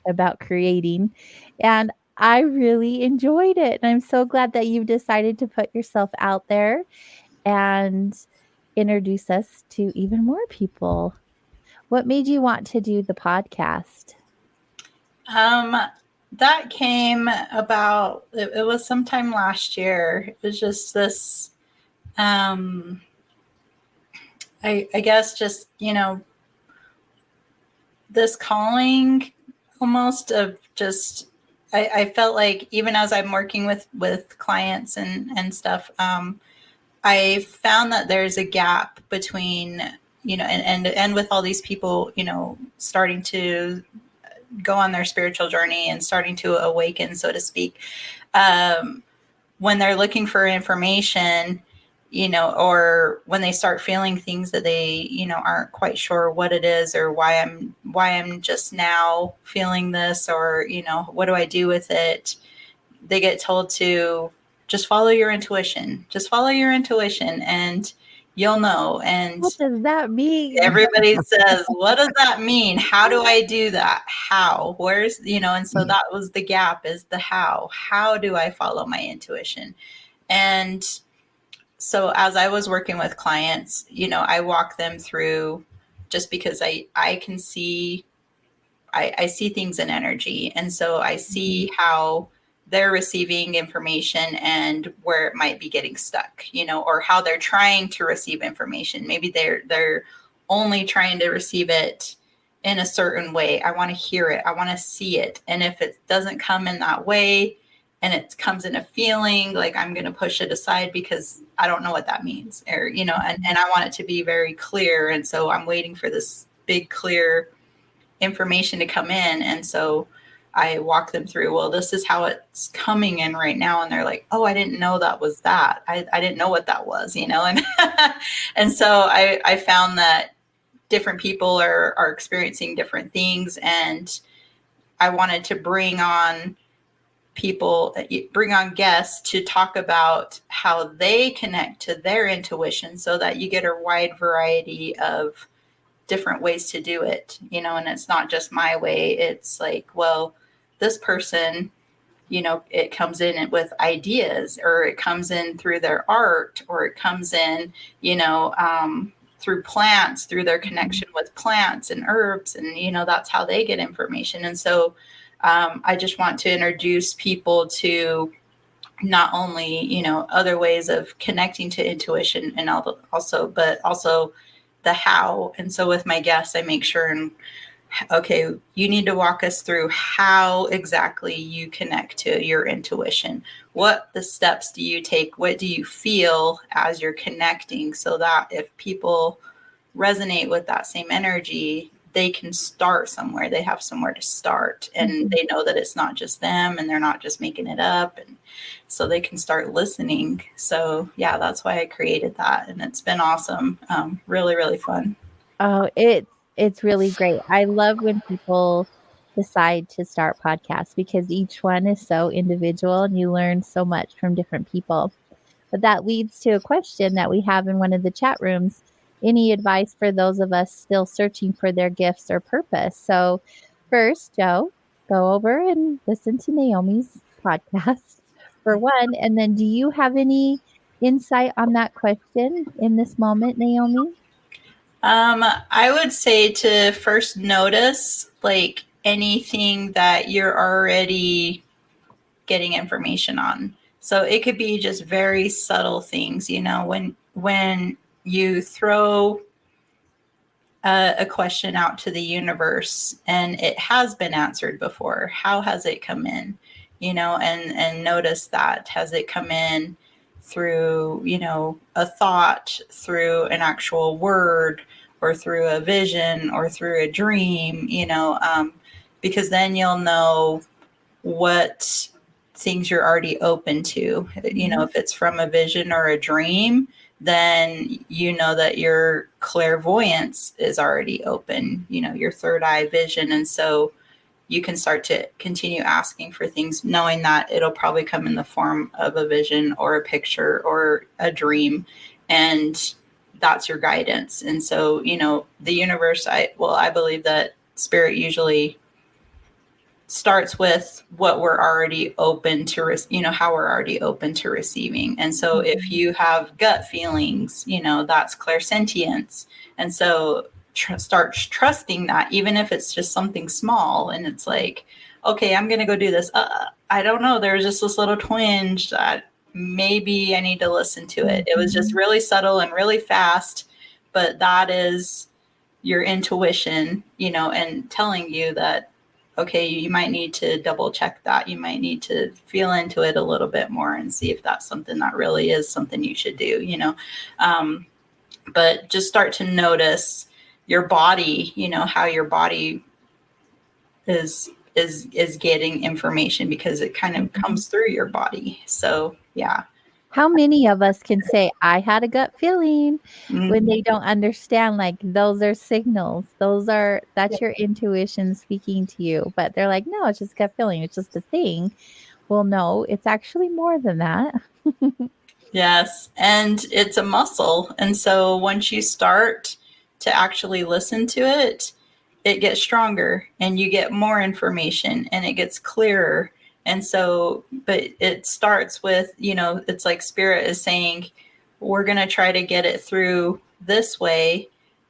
about creating. And I really enjoyed it. And I'm so glad that you've decided to put yourself out there and introduce us to even more people. What made you want to do the podcast? That came about, it was sometime last year. It was just this, I guess just, this calling almost of just, I felt like even as I'm working with clients and stuff, I found that there's a gap between, and with all these people, starting to go on their spiritual journey and starting to awaken, so to speak, when they're looking for information, or when they start feeling things that they, aren't quite sure what it is, or why I'm just now feeling this, or, what do I do with it? They get told to just follow your intuition, and you'll know. And what does that mean? Everybody says, what does that mean? How do I do that? How? Where's, and so that was the gap, is the how. How do I follow my intuition? And so as I was working with clients, I walk them through, just because I can see, I see things in energy. And so I see how they're receiving information and where it might be getting stuck, or how they're trying to receive information. Maybe they're only trying to receive it in a certain way. I want to hear it. I want to see it. And if it doesn't come in that way, and it comes in a feeling, like, I'm going to push it aside because I don't know what that means, or, and I want it to be very clear. And so I'm waiting for this big, clear information to come in. And so I walk them through, well, this is how it's coming in right now. And they're like, oh, I didn't know that was that. I didn't know what that was, and, and so I found that different people are experiencing different things. And I wanted to bring on guests to talk about how they connect to their intuition, so that you get a wide variety of different ways to do it, and it's not just my way. It's like, well, this person, it comes in with ideas, or it comes in through their art, or it comes in, through plants, through their connection with plants and herbs. And, that's how they get information. And so I just want to introduce people to not only, other ways of connecting to intuition, and also the how. And so with my guests, I make sure, okay, you need to walk us through how exactly you connect to your intuition. What the steps do you take? What do you feel as you're connecting, so that if people resonate with that same energy, they can start somewhere. They have somewhere to start, and they know that it's not just them, and they're not just making it up. And so they can start listening. So yeah, that's why I created that. And it's been awesome. Really, really fun. Oh, it's really great. I love when people decide to start podcasts, because each one is so individual and you learn so much from different people. But that leads to a question that we have in one of the chat rooms. Any advice for those of us still searching for their gifts or purpose? So first, Joe, go over and listen to Naomi's podcast for one. And then, do you have any insight on that question in this moment, Naomi? I would say to first notice, like, anything that you're already getting information on. So it could be just very subtle things, when you throw a question out to the universe and it has been answered before. How has it come in? And notice that. Has it come in through, a thought, through an actual word, or through a vision, or through a dream, because then you'll know what things you're already open to. You know, if it's from a vision or a dream, then you know that your clairvoyance is already open, you know, your third eye vision. And so you can start to continue asking for things, knowing that it'll probably come in the form of a vision or a picture or a dream. And that's your guidance. And so, you know, the universe, I believe that spirit usually starts with what we're already open to, you know, how we're already open to receiving. And so if you have gut feelings, you know, that's clairsentience. And so start trusting that, even if it's just something small. And it's like, okay, I'm going to go do this. I don't know. There's just this little twinge that maybe I need to listen to it. It was just really subtle and really fast, but that is your intuition, you know, and telling you that, okay, you might need to double check that. You might need to feel into it a little bit more and see if that's something that really is something you should do, you know. But just start to notice your body, you know, how your body is getting information, because it kind of comes through your body. So, yeah. How many of us can say, I had a gut feeling, when they don't understand, like, those are signals. That's your intuition speaking to you. But they're like, no, it's just gut feeling. It's just a thing. Well, no, it's actually more than that. Yes. And it's a muscle. And so once you start to actually listen to it, it gets stronger and you get more information and it gets clearer. And so, but it starts with, you know, it's like spirit is saying, we're going to try to get it through this way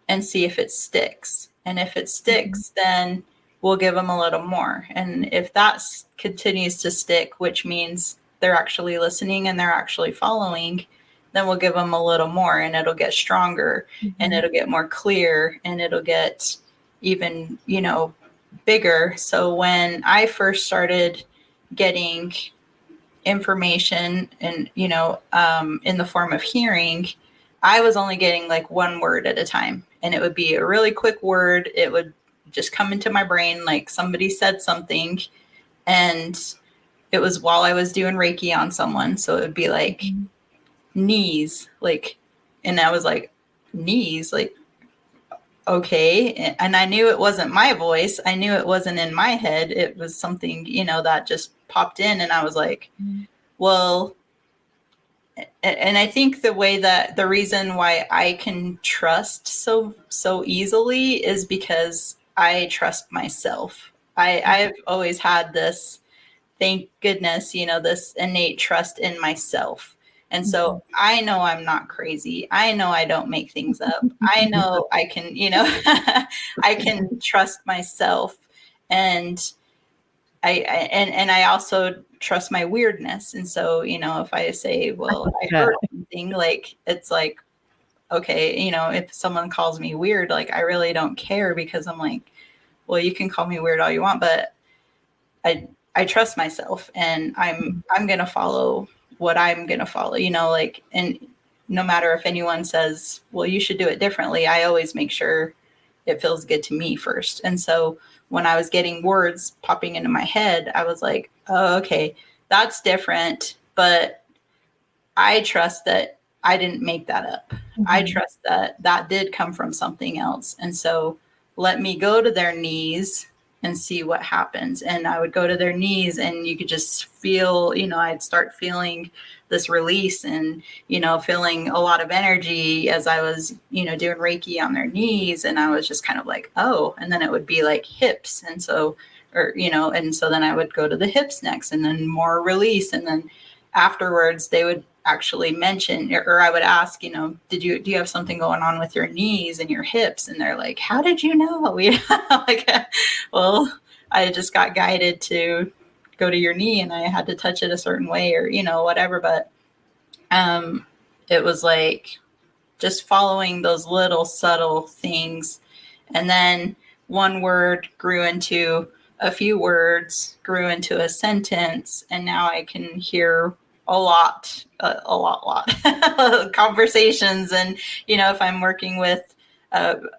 and see if it sticks. And if it sticks, then we'll give them a little more. And if that continues to stick, which means they're actually listening and they're actually following, then we'll give them a little more and it'll get stronger and it'll get more clear and it'll get even, you know, bigger. So when I first started getting information and, you know, in the form of hearing, I was only getting like one word at a time. And it would be a really quick word. It would just come into my brain, like somebody said something. And it was while I was doing Reiki on someone. So it would be like knees, like, and I was like, knees, like, okay. And I knew it wasn't my voice. I knew it wasn't in my head. It was something, you know, that just popped in. And I was like, well, and I think the reason why I can trust so easily is because I trust myself. I've always had this, thank goodness, you know, this innate trust in myself. And so I know I'm not crazy. I know I don't make things up. I know I can, you know, I can trust myself. And I also trust my weirdness. And so, you know, if I say, well, I heard something, like, it's like, okay, you know, if someone calls me weird, like, I really don't care, because I'm like, well, you can call me weird all you want, but I trust myself and I'm going to follow what I'm going to follow, you know, like, and no matter if anyone says, well, you should do it differently, I always make sure it feels good to me first. And so when I was getting words popping into my head, I was like, oh, okay, that's different. But I trust that I didn't make that up. I trust that that did come from something else. And so let me go to their knees and see what happens. And I would go to their knees and you could just feel, you know, I'd start feeling this release and, you know, feeling a lot of energy as I was, you know, doing Reiki on their knees. And I was just kind of like, oh, and then it would be like hips. And so, or, you know, and so then I would go to the hips next and then more release. And then afterwards they would actually mention, or I would ask, you know, do you have something going on with your knees and your hips? And they're like, how did you know? Like, well, I just got guided to go to your knee and I had to touch it a certain way, or, you know, whatever. But it was like just following those little subtle things. And then one word grew into a few words, grew into a sentence. And now I can hear a lot conversations. And, you know, if I'm working with,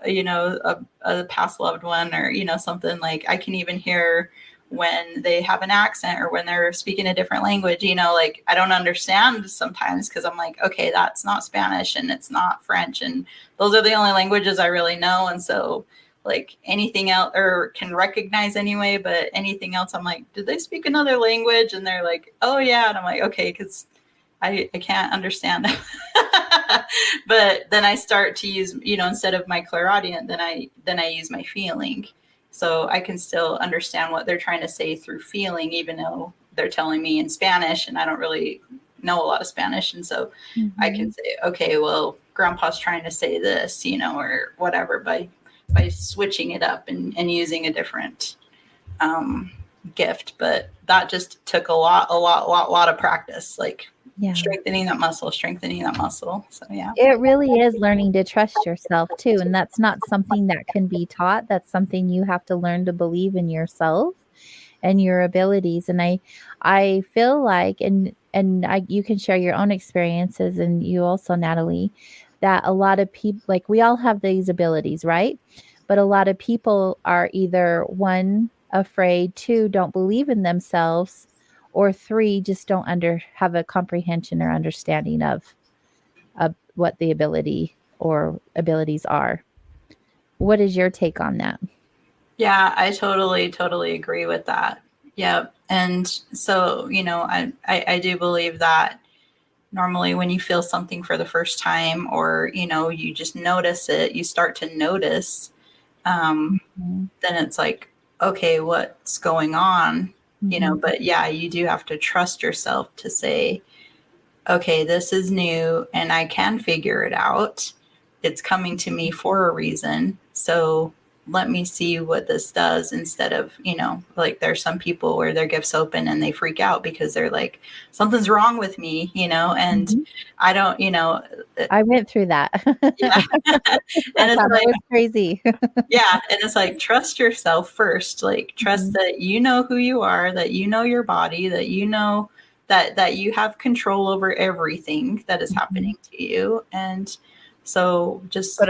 you know, a past loved one, or, you know, something, like, I can even hear when they have an accent or when they're speaking a different language, you know, like I don't understand sometimes because I'm like, okay, that's not Spanish and it's not French. And those are the only languages I really know. And so like anything else or can recognize anyway, but anything else, I'm like, did they speak another language? And they're like, oh yeah. And I'm like, okay, because I can't understand. But then I start to use, you know, instead of my clairaudient, then I use my feeling. So I can still understand what they're trying to say through feeling, even though they're telling me in Spanish and I don't really know a lot of Spanish. And so I can say, okay, well, grandpa's trying to say this, you know, or whatever, by switching it up and using a different gift. But that just took a lot of practice, like strengthening that muscle. So yeah, it really is learning to trust yourself too, and that's not something that can be taught. That's something you have to learn to believe in yourself and your abilities. And I feel like, and you can share your own experiences, and you also, Natalie, that a lot of people, like we all have these abilities, right? But a lot of people are either one, afraid, two, don't believe in themselves, or three, just don't have a comprehension or understanding of what the ability or abilities are. What is your take on that? Yeah, I totally agree with that. Yep. And so, you know, I do believe that normally when you feel something for the first time, or, you know, you just notice it, you start to notice, then it's like, okay, what's going on? You know, but yeah, you do have to trust yourself to say, okay, this is new and I can figure it out. It's coming to me for a reason. So let me see what this does, instead of, you know, like there's some people where their gifts open and they freak out because they're like, something's wrong with me, you know, and I don't, you know. I went through that. Yeah. And it's like, it was crazy. Yeah. And it's like, trust yourself first, like trust that you know who you are, that you know your body, that you know that you have control over everything that is happening to you. And so just, but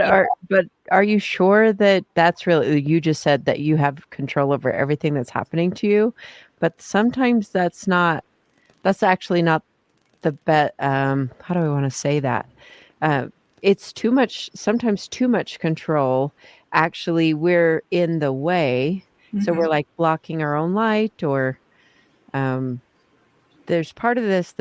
are you sure that that's really, you just said that you have control over everything that's happening to you, but sometimes that's actually not the bet. How do I want to say that? It's sometimes too much control. Actually, we're in the way. So we're like blocking our own light, or there's part of this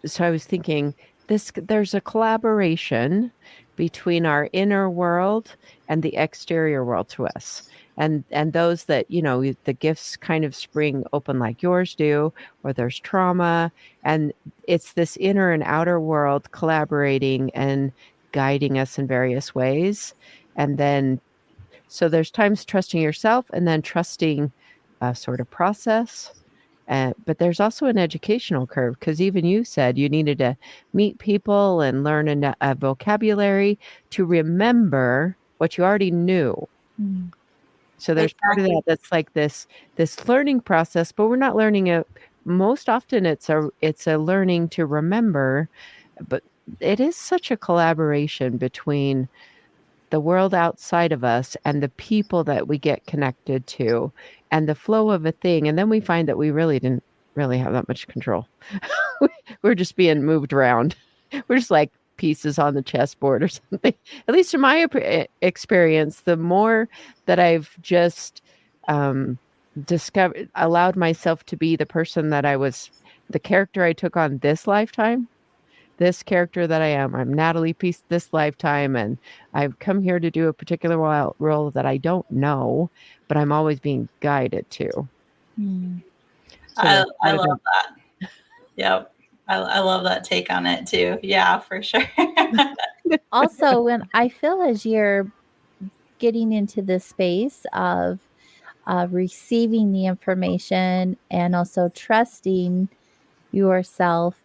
so I was thinking there's a collaboration between our inner world and the exterior world to us. And those that, you know, the gifts kind of spring open like yours do, or there's trauma. And it's this inner and outer world collaborating and guiding us in various ways. And then, so there's times trusting yourself and then trusting a sort of process. But there's also an educational curve, because even you said you needed to meet people and learn a vocabulary to remember what you already knew. So there's part of that that's like this learning process, but we're not learning it. Most often it's a learning to remember, but it is such a collaboration between the world outside of us and the people that we get connected to and the flow of a thing. And then we find that we really didn't really have that much control. We're just being moved around. We're just like pieces on the chessboard or something. At least in my experience, the more that I've just allowed myself to be the person that I was, the character I took on this lifetime, this character that I am. I'm Natalie Peace this lifetime, and I've come here to do a particular role that I don't know, but I'm always being guided to. So I love that. Yep. I love that take on it too. Yeah, for sure. Also, when I feel as you're getting into this space of receiving the information and also trusting yourself,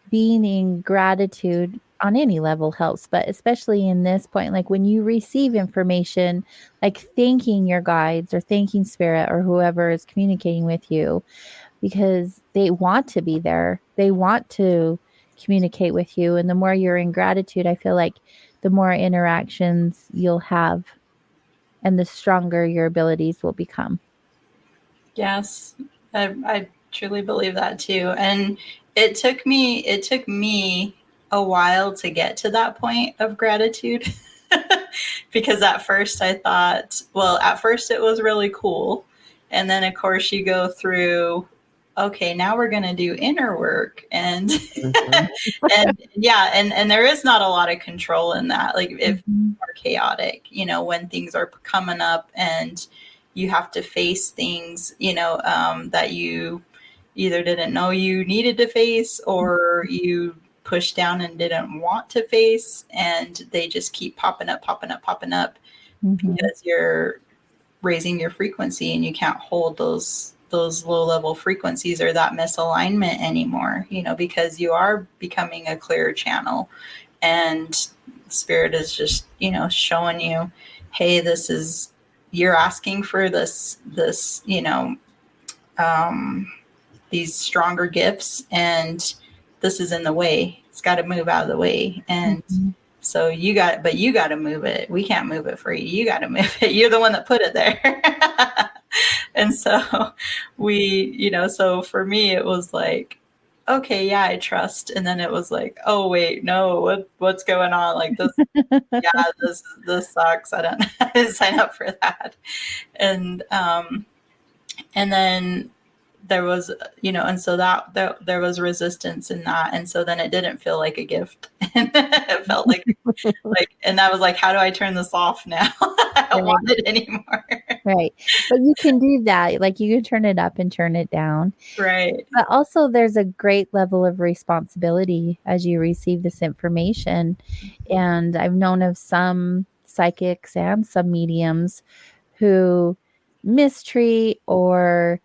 being in gratitude on any level helps, but especially in this point, like when you receive information, like thanking your guides or thanking spirit or whoever is communicating with you, because they want to be there. They want to communicate with you. And the more you're in gratitude, I feel like the more interactions you'll have and the stronger your abilities will become. Yes, I truly believe that too. And it took me a while to get to that point of gratitude. Because at first I thought, well, at first it was really cool. And then of course you go through, okay, now we're going to do inner work. And Mhm. and yeah, and there is not a lot of control in that. Like if are chaotic, when things are coming up and you have to face things, that you either didn't know you needed to face or you pushed down and didn't want to face, and they just keep popping up, popping up because you're raising your frequency and you can't hold those low level frequencies or that misalignment anymore, because you are becoming a clearer channel, and spirit is just, showing you, hey, you're asking for this, these stronger gifts, and this is in the way. It's got to move out of the way. And so you got to move it. We can't move it for you. You got to move it. You're the one that put it there. And so so for me, it was like, okay, yeah, I trust. And then it was like, oh wait, no, what's going on? Like this, yeah, this sucks. I didn't sign up for that. And then there was, and so that there was resistance in that. And so then it didn't feel like a gift. It felt like, and I was like, how do I turn this off now? I don't want it anymore. Right. But you can do that. Like you can turn it up and turn it down. Right. But also there's a great level of responsibility as you receive this information. And I've known of some psychics and some mediums who mistreat or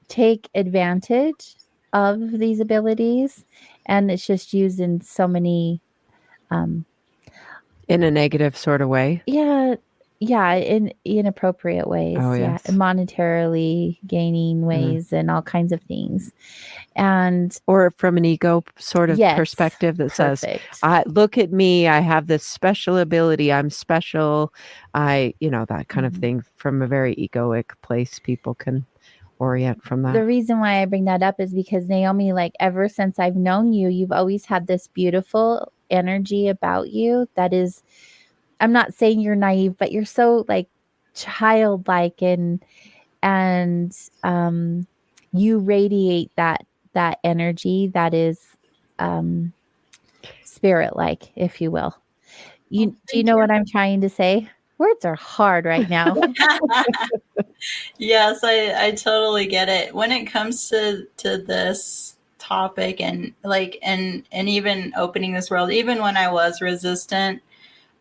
take advantage of these abilities, and it's just used in so many in a negative sort of way. in inappropriate ways. Oh, Yeah, yes. monetarily gaining ways and all kinds of things. And or from an ego sort of yes, perspective that perfect. says, look at me, I have this special ability, I'm special, that kind of thing. From a very egoic place, people can orient from that. The reason why I bring that up is because Naomi, like ever since I've known you, you've always had this beautiful energy about you that is, I'm not saying you're naive, but you're so like childlike and you radiate that energy that is spirit like, if you will. Do you know what I'm trying to say? Words are hard right now. Yes, I totally get it. When it comes to this topic and and even opening this world, even when I was resistant,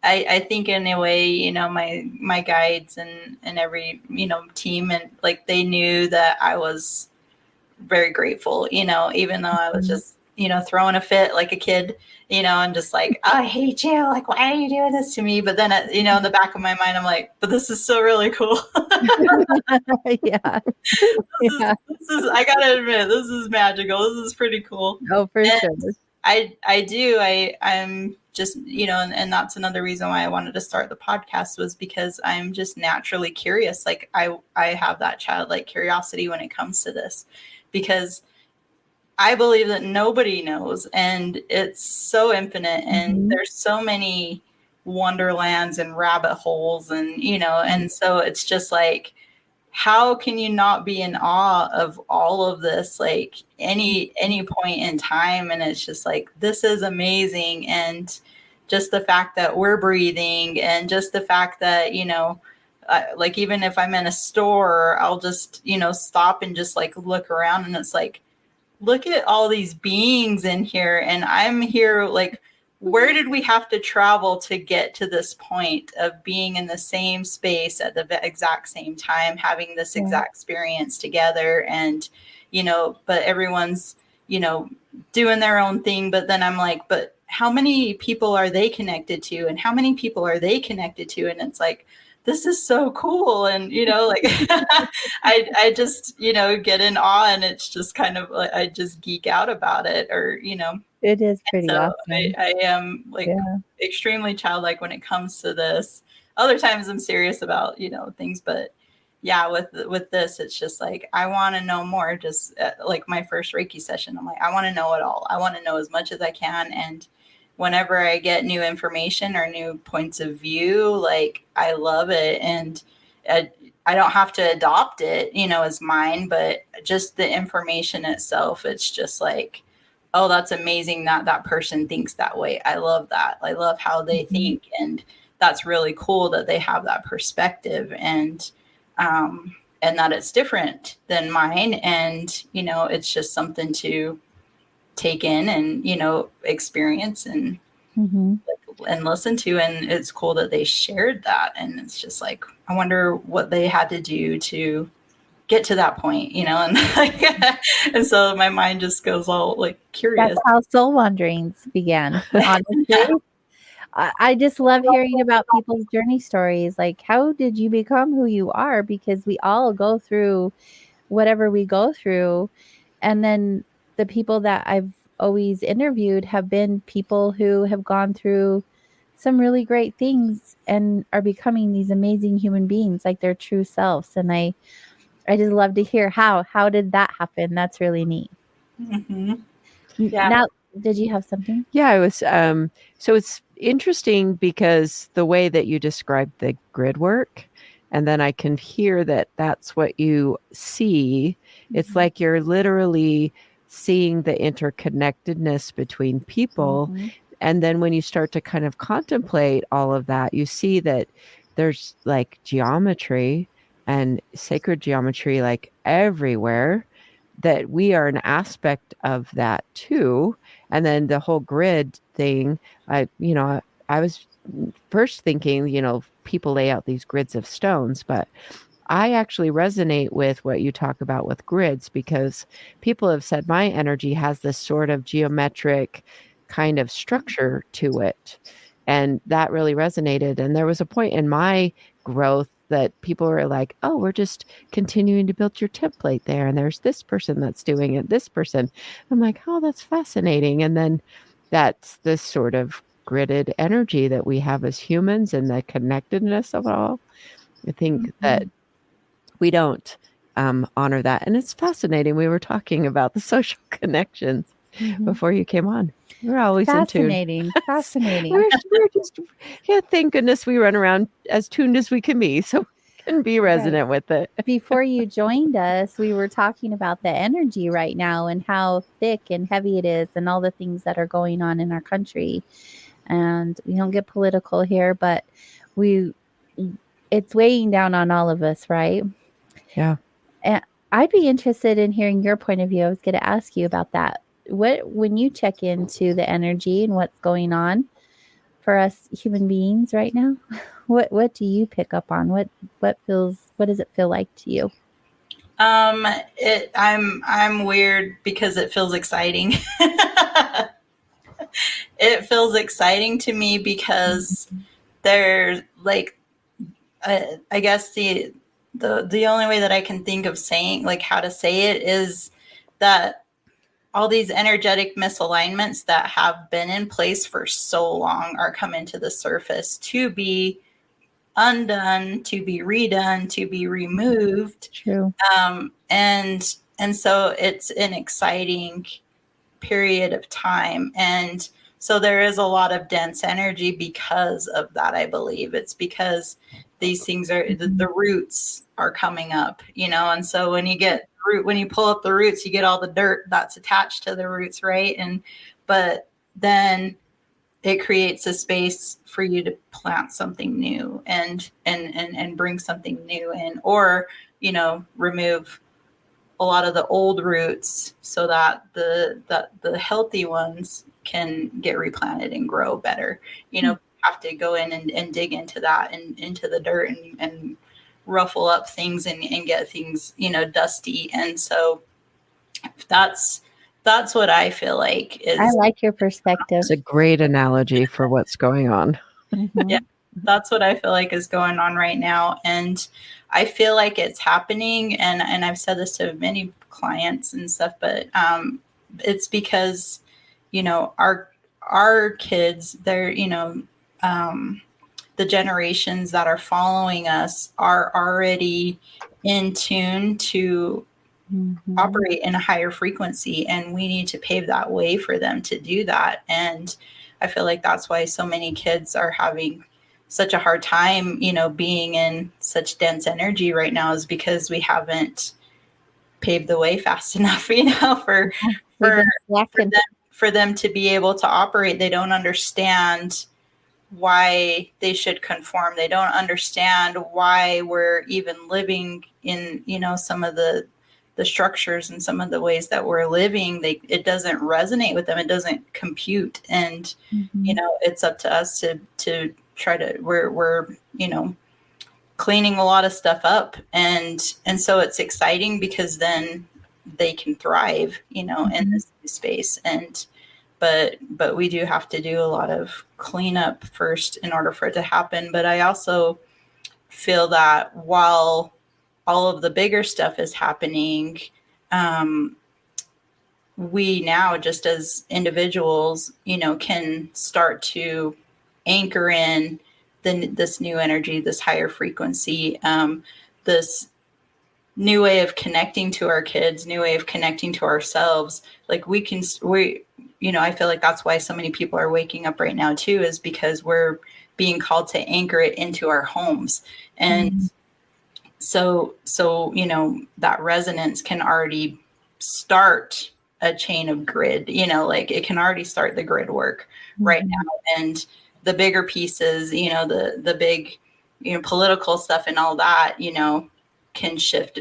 I think in a way, my guides and every, team, and like they knew that I was very grateful, even though I was just, throwing a fit like a kid, and just like, oh, I hate you. Like, why are you doing this to me? But then, in the back of my mind, I'm like, but this is still really cool. Yeah. This is, I gotta admit, this is magical. This is pretty cool. Oh, for sure. I'm just, and that's another reason why I wanted to start the podcast, was because I'm just naturally curious. Like I have that childlike curiosity when it comes to this, because I believe that nobody knows, and it's so infinite, and there's so many wonderlands and rabbit holes, and, and so it's just like, how can you not be in awe of all of this, like any point in time? And it's just like, this is amazing. And just the fact that we're breathing, and just the fact that, like even if I'm in a store, I'll just, stop and just like look around, and it's like, look at all these beings in here, and I'm here. Like, where did we have to travel to get to this point of being in the same space at the exact same time, having this exact experience together? And, but everyone's, doing their own thing. But then I'm like, but how many people are they connected to? And how many people are they connected to? And it's like, this is so cool. And, like I just, get in awe, and it's just kind of like, I just geek out about it, or, It is pretty awesome. I am like extremely childlike when it comes to this. other times I'm serious about, things, but yeah, with this, it's just like, I want to know more. Just like my first Reiki session, I'm like, I want to know it all. I want to know as much as I can. And whenever I get new information or new points of view, like, I love it. And I don't have to adopt it, as mine, but just the information itself, it's just like, oh, that's amazing that that person thinks that way. I love that. I love how they think. And that's really cool that they have that perspective, and that it's different than mine. And, it's just something to take in and, experience and, and listen to. And it's cool that they shared that. And it's just like, I wonder what they had to do to get to that point, and and so my mind just goes all like curious. That's how Soul Wanderings began, honestly. I just love hearing about people's journey stories. Like, how did you become who you are? Because we all go through whatever we go through. And then the people that I've always interviewed have been people who have gone through some really great things and are becoming these amazing human beings, like their true selves. And I just love to hear how did that happen? That's really neat. Yeah. Now, did you have something? Yeah, I was. So it's interesting because the way that you described the grid work, and then I can hear that that's what you see. It's like you're literally seeing the interconnectedness between people. And then when you start to kind of contemplate all of that, you see that there's like geometry and sacred geometry like everywhere, that we are an aspect of that too. And then the whole grid thing, I was first thinking, people lay out these grids of stones, but I actually resonate with what you talk about with grids, because people have said my energy has this sort of geometric kind of structure to it. And that really resonated. And there was a point in my growth that people were like, oh, we're just continuing to build your template there. And there's this person that's doing it, this person. I'm like, oh, that's fascinating. And then that's this sort of gridded energy that we have as humans and the connectedness of it all. I think that we don't honor that. And it's fascinating. We were talking about the social connections before you came on. We're always fascinating. in tune. Fascinating. We're just, thank goodness we run around as tuned as we can be, so we can be resonant with it. Before you joined us, we were talking about the energy right now and how thick and heavy it is and all the things that are going on in our country. And we don't get political here, but it's weighing down on all of us, right? Yeah. And I'd be interested in hearing your point of view. I was going to ask you about that. When you check into the energy and what's going on for us human beings right now, what do you pick up on? What does it feel like to you? I'm weird because it feels exciting. It feels exciting to me because there's like, I guess the only way that I can think of saying, like, how to say it is that all these energetic misalignments that have been in place for so long are coming to the surface to be undone, to be redone, to be removed. True. And so it's an exciting period of time. And so there is a lot of dense energy because of that. I believe it's because these things are, the roots are coming up, and so when you pull up the roots, you get all the dirt that's attached to the roots, right? But then it creates a space for you to plant something new and bring something new in, or remove a lot of the old roots so that the healthy ones can get replanted and grow better. Have to go in and dig into that and into the dirt and ruffle up things and get things, dusty. And so that's what I feel like is. I like your perspective. It's a great analogy for what's going on. Yeah, that's what I feel like is going on right now. And I feel like it's happening. And I've said this to many clients and stuff, but it's because, our kids, they're, the generations that are following us are already in tune to operate in a higher frequency, and we need to pave that way for them to do that. And I feel like that's why so many kids are having such a hard time, being in such dense energy right now, is because we haven't paved the way fast enough, for them to be able to operate. They don't understand why they should conform. They don't understand why we're even living in, some of the structures and some of the ways that we're living. It doesn't resonate with them. It doesn't compute. And, it's up to us to try to, we're cleaning a lot of stuff up. And so it's exciting because then they can thrive, in this space. But we do have to do a lot of cleanup first in order for it to happen. But I also feel that while all of the bigger stuff is happening, we now, just as individuals, can start to anchor in this new energy, this higher frequency, this new way of connecting to our kids, new way of connecting to ourselves. Like I feel like that's why so many people are waking up right now too, is because we're being called to anchor it into our homes. And so, that resonance can already start a chain of grid, like it can already start the grid work right now. And the bigger pieces, the big, political stuff and all that, can shift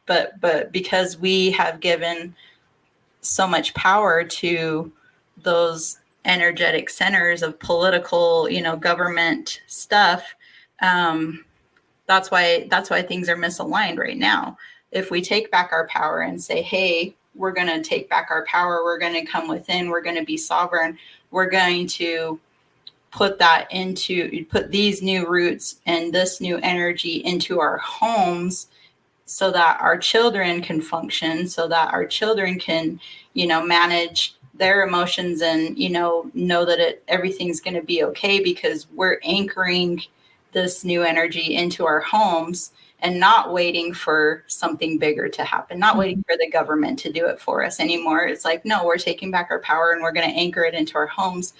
but because we have given so much power to those energetic centers of political, government stuff, that's why things are misaligned right now. If we take back our power and say, hey, we're going to take back our power, we're going to come within, we're going to be sovereign, we're going to put these new roots and this new energy into our homes, so that our children can function, so that our children can, manage their emotions and, know that everything's going to be okay, because we're anchoring this new energy into our homes and not waiting for something bigger to happen, not waiting for the government to do it for us anymore. It's like, no, we're taking back our power and we're going to anchor it into our homes.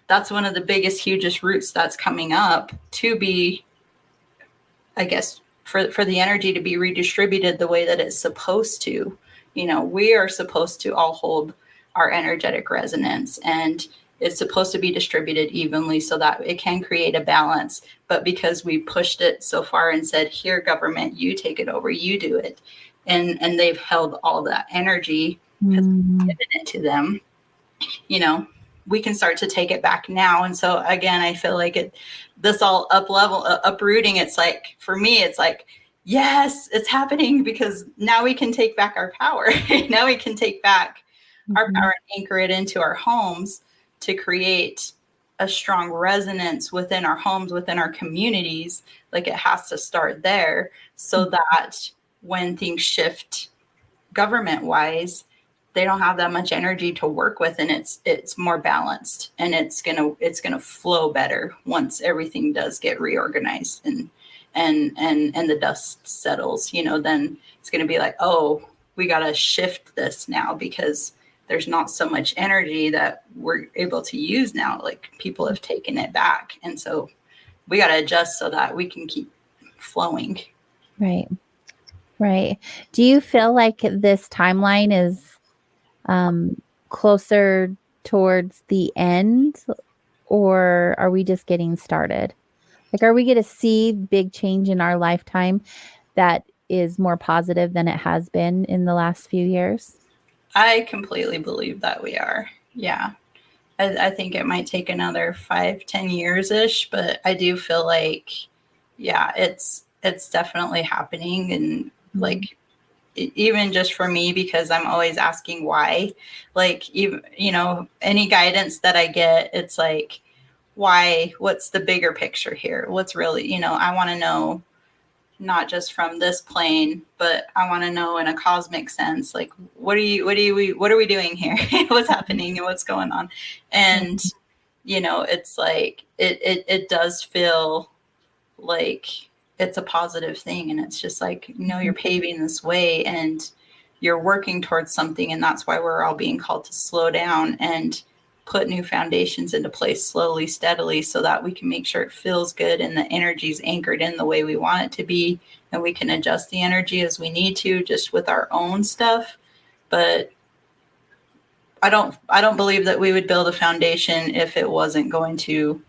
That's one of the biggest, hugest roots that's coming up, to be, I guess, for the energy to be redistributed the way that it's supposed to. We are supposed to all hold our energetic resonance, and it's supposed to be distributed evenly so that it can create a balance. But because we pushed it so far and said, here, government, you take it over, you do it. And they've held all that energy because we've given it to them, we can start to take it back now. And so again, I feel like this all uprooting, it's like, for me, it's like, yes, it's happening, because now we can take back our power. Now we can take back our power and anchor it into our homes to create a strong resonance within our homes, within our communities. Like, it has to start there, so that when things shift government wise, they don't have that much energy to work with, and it's more balanced, and it's gonna flow better once everything does get reorganized and the dust settles. Then it's gonna be like, oh, we gotta shift this now, because there's not so much energy that we're able to use now. Like, people have taken it back, and so we gotta adjust so that we can keep flowing. Right. Do you feel like this timeline is closer towards the end, or are we just getting started? Like, are we going to see big change in our lifetime that is more positive than it has been in the last few years? I completely believe that we are. Yeah. I think it might take another 5-10 years ish, but I do feel like, yeah, it's definitely happening. And like, even just for me, because I'm always asking why, like, even, any guidance that I get, it's like, why, what's the bigger picture here? What's really, I want to know, not just from this plane, but I want to know in a cosmic sense, like, what are we doing here? What's happening and what's going on? And, it's like it does feel like it's a positive thing. And it's just like, you're paving this way and you're working towards something. And that's why we're all being called to slow down and put new foundations into place slowly, steadily, so that we can make sure it feels good and the energy is anchored in the way we want it to be. And we can adjust the energy as we need to, just with our own stuff. But I don't believe that we would build a foundation if it wasn't going to,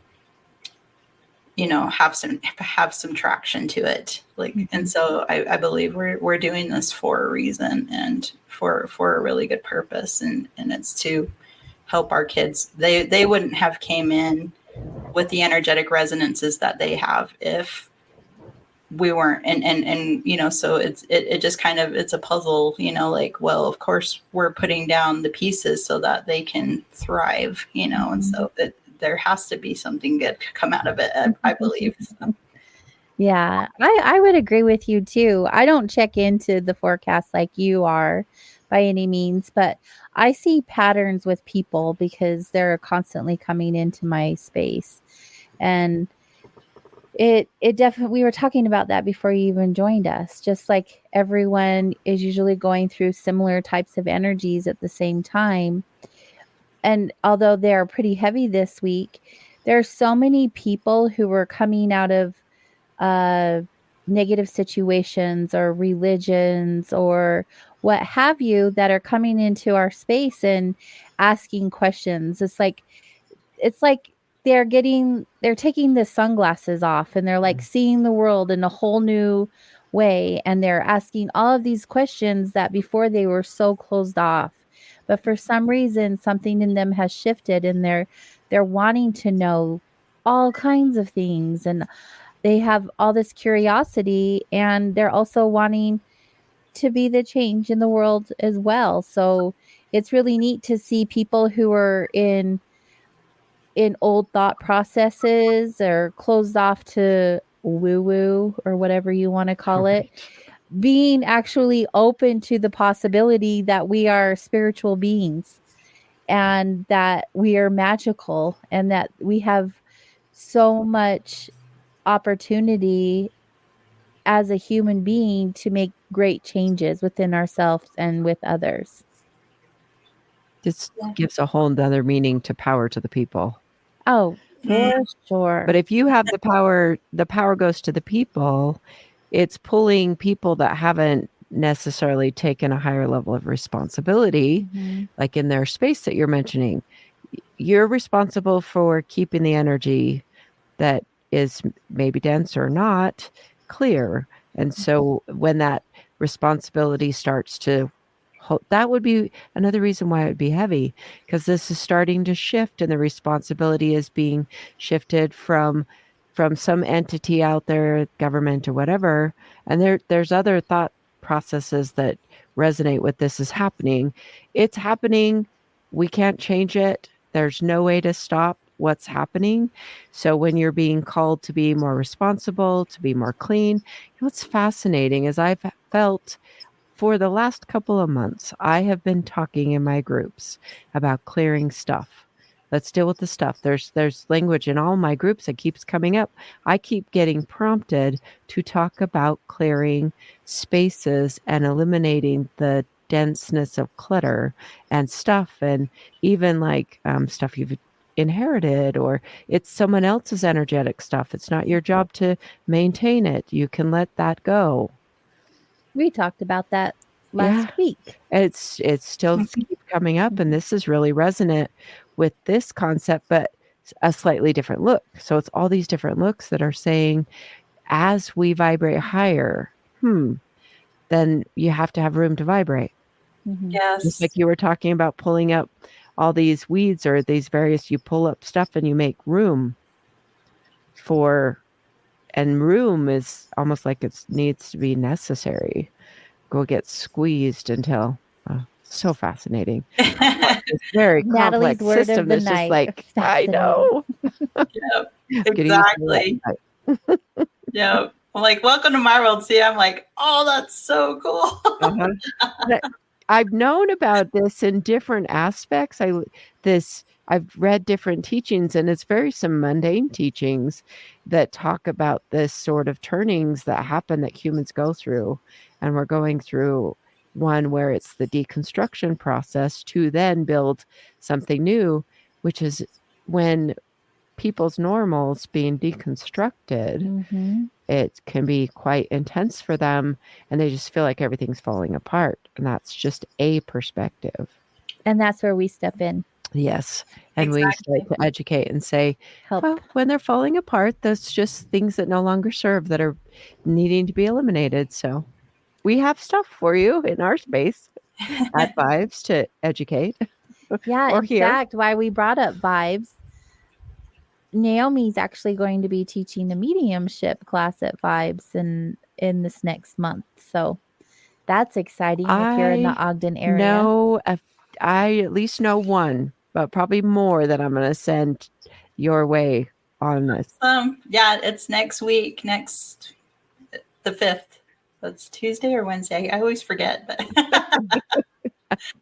have some traction to it. Like, and so I believe we're doing this for a reason and for a really good purpose. And it's to help our kids. They wouldn't have came in with the energetic resonances that they have if we weren't. And so it just kind of, it's a puzzle, like, well, of course we're putting down the pieces so that they can thrive, and so there has to be something good come out of it, I believe. So. Yeah, I would agree with you too. I don't check into the forecast like you are by any means, but I see patterns with people because they're constantly coming into my space. And it definitely, we were talking about that before you even joined us. Just like everyone is usually going through similar types of energies at the same time. And although they're pretty heavy this week, there are so many people who were coming out of negative situations or religions or what have you that are coming into our space and asking questions. It's like they're taking the sunglasses off and they're like seeing the world in a whole new way. And they're asking all of these questions that before they were so closed off. But for some reason, something in them has shifted and they're wanting to know all kinds of things. And they have all this curiosity and they're also wanting to be the change in the world as well. So it's really neat to see people who are in old thought processes or closed off to woo-woo or whatever you want to call it, being actually open to the possibility that we are spiritual beings and that we are magical and that we have so much opportunity as a human being to make great changes within ourselves and with others. This gives a whole other meaning to power to the people. Oh, for sure. But if you have the power goes to the people. It's pulling people that haven't necessarily taken a higher level of responsibility, like in their space that you're mentioning. You're responsible for keeping the energy that is maybe dense or not clear. And so when that responsibility starts to hold, that would be another reason why it would be heavy, because this is starting to shift and the responsibility is being shifted from some entity out there, government or whatever. And there's other thought processes that resonate with this is happening. It's happening. We can't change it. There's no way to stop what's happening. So when you're being called to be more responsible, to be more clean, what's fascinating is I've felt for the last couple of months, I have been talking in my groups about clearing stuff. Let's deal with the stuff. There's language in all my groups that keeps coming up. I keep getting prompted to talk about clearing spaces and eliminating the denseness of clutter and stuff, and even like stuff you've inherited, or it's someone else's energetic stuff. It's not your job to maintain it. You can let that go. We talked about that last week. It's still keep coming up, and this is really resonant with this concept, but a slightly different look. So it's all these different looks that are saying, as we vibrate higher, then you have to have room to vibrate. Yes. Just like you were talking about pulling up all these weeds or these various, you pull up stuff and you make room for, and room is almost like it needs to be necessary. Go get squeezed until, so fascinating. It's very Natalie's complex word system. of the It's just night. like, I know. Yep, exactly. Yep. I'm like, welcome to my world. See, I'm like, oh, that's so cool. I've known about this in different aspects. I've read different teachings, and it's very some mundane teachings that talk about this sort of turnings that happen that humans go through. And we're going through one where it's the deconstruction process to then build something new, which is when people's normals being deconstructed, Mm-hmm. it can be quite intense for them, and they just feel like everything's falling apart. And that's just a perspective. And that's where we step in. Yes. And we Exactly. start to educate and say, Help. well, when they're falling apart, that's just things that no longer serve that are needing to be eliminated. So we have stuff for you in our space at Vibes to educate. Yeah, or in here. fact, why we brought up Vibes, Naomi's actually going to be teaching the mediumship class at Vibes in this next month. So that's exciting if you're in the Ogden area. I at least know one, but probably more that I'm going to send your way on this. Yeah, it's next week, the 5th. That's Tuesday or Wednesday. I always forget, but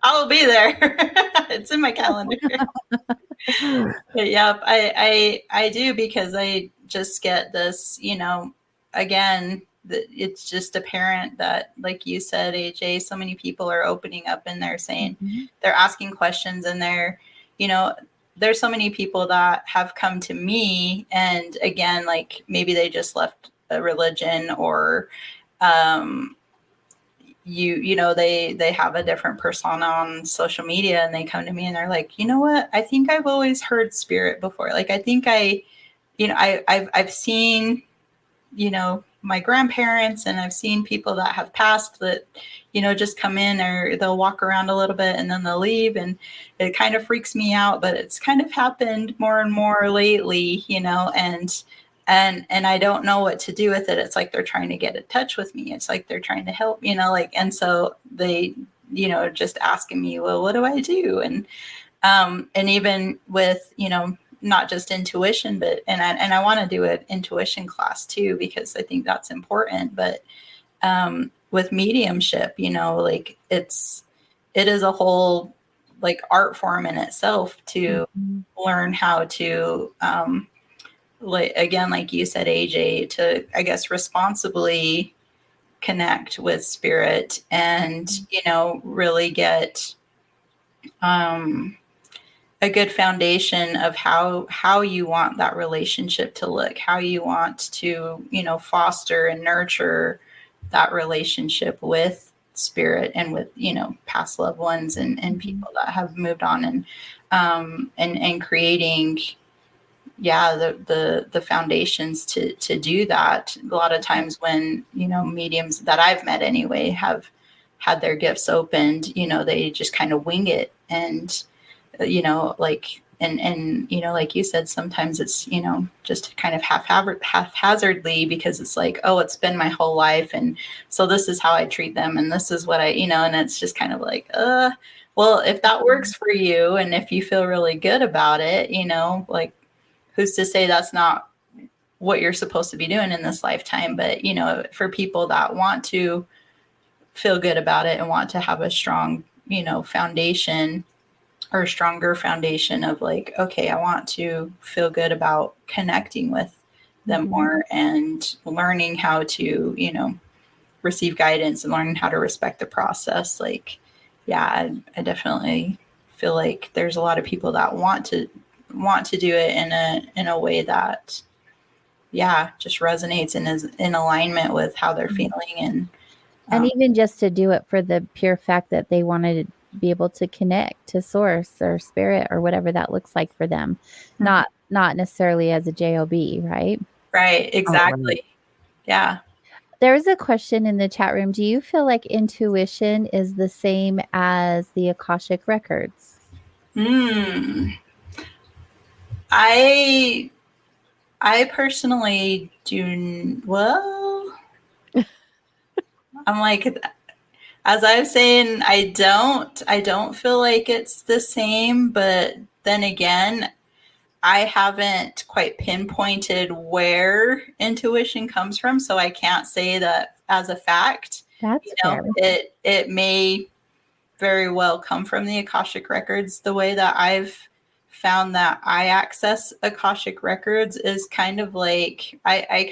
I'll be there. It's in my calendar. But yeah, I do, because I just get this, again, it's just apparent that, like you said, AJ, so many people are opening up and they're saying, they're asking questions, and there's so many people that have come to me, and again, like maybe they just left a religion, or they have a different persona on social media, and they come to me and they're like, you know what, I think I've always heard spirit before. Like, I think I've seen, my grandparents, and I've seen people that have passed that, just come in, or they'll walk around a little bit and then they'll leave. And it kind of freaks me out, but it's kind of happened more and more lately, and I don't know what to do with it. It's like they're trying to get in touch with me. It's like they're trying to help, and so they, just asking me, well, what do I do? And even with, not just intuition, but, and I want to do an intuition class too, because I think that's important. But with mediumship, like it is a whole like art form in itself to learn how to, like you said, AJ, to, I guess, responsibly connect with spirit, and, really get a good foundation of how you want that relationship to look, how you want to, foster and nurture that relationship with spirit, and with, past loved ones, and people that have moved on, and creating, the foundations to do that. A lot of times when, mediums that I've met anyway have had their gifts opened, they just kind of wing it. And, like, and, like you said, sometimes it's, just kind of haphazardly, because it's like, oh, it's been my whole life. And so this is how I treat them. And this is what and it's just kind of like, well, if that works for you, and if you feel really good about it, like, who's to say that's not what you're supposed to be doing in this lifetime? But, for people that want to feel good about it and want to have a strong, foundation, or a stronger foundation of like, okay, I want to feel good about connecting with them more, and learning how to, receive guidance, and learning how to respect the process. Like, yeah, I definitely feel like there's a lot of people that want to do it in a way that, just resonates and is in alignment with how they're feeling. And even just to do it for the pure fact that they wanted to be able to connect to source or spirit, or whatever that looks like for them, not necessarily as a job, right? Right, exactly. Yeah. There's a question in the chat room. Do you feel like intuition is the same as the Akashic records? I personally do. Well, I'm like, as I was saying, I don't feel like it's the same, but then again, I haven't quite pinpointed where intuition comes from, so I can't say that as a fact. That's fair. It may very well come from the Akashic records. The way that I've found that I access Akashic records is kind of like, I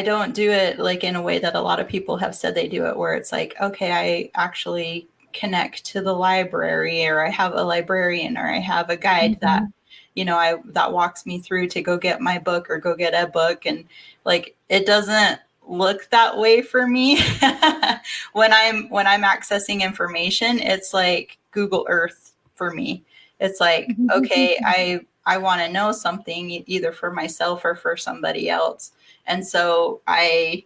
don't do it like in a way that a lot of people have said they do it, where it's like, okay, I actually connect to the library, or I have a librarian, or I have a guide that, that walks me through to go get my book or go get a book. And like, it doesn't look that way for me. when I'm accessing information, it's like Google Earth for me. It's like, okay, I want to know something either for myself or for somebody else. And so I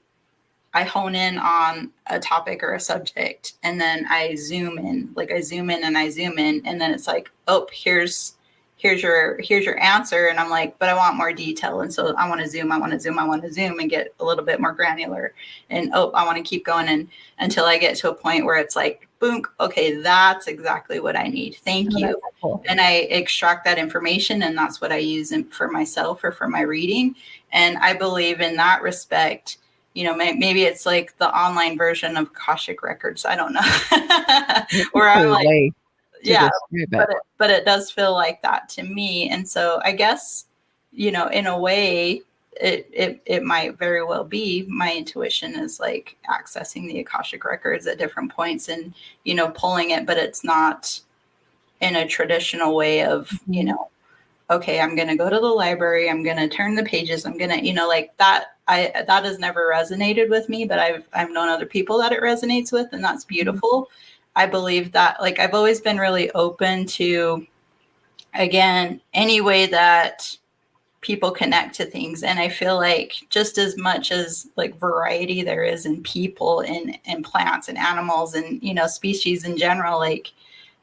hone in on a topic or a subject, and then I zoom in, and then it's like, oh, here's your answer. And I'm like, but I want more detail. And so I want to zoom and get a little bit more granular. And I want to keep going until I get to a point where it's like, boom, okay, that's exactly what I need. Thank you. Cool. And I extract that information, and that's what I use for myself or for my reading. And I believe in that respect, maybe it's like the online version of Akashic records. I don't know. Where I'm like, yeah, but it does feel like that to me. And so I guess, in a way, it might very well be my intuition is like accessing the Akashic records at different points and, pulling it, but it's not in a traditional way of, okay, I'm going to go to the library, I'm going to turn the pages, I'm going to, like that. That has never resonated with me, but I've known other people that it resonates with, and that's beautiful. I believe that, like, I've always been really open to, again, any way that people connect to things. And I feel like just as much as like variety there is in people and plants and animals and, species in general, like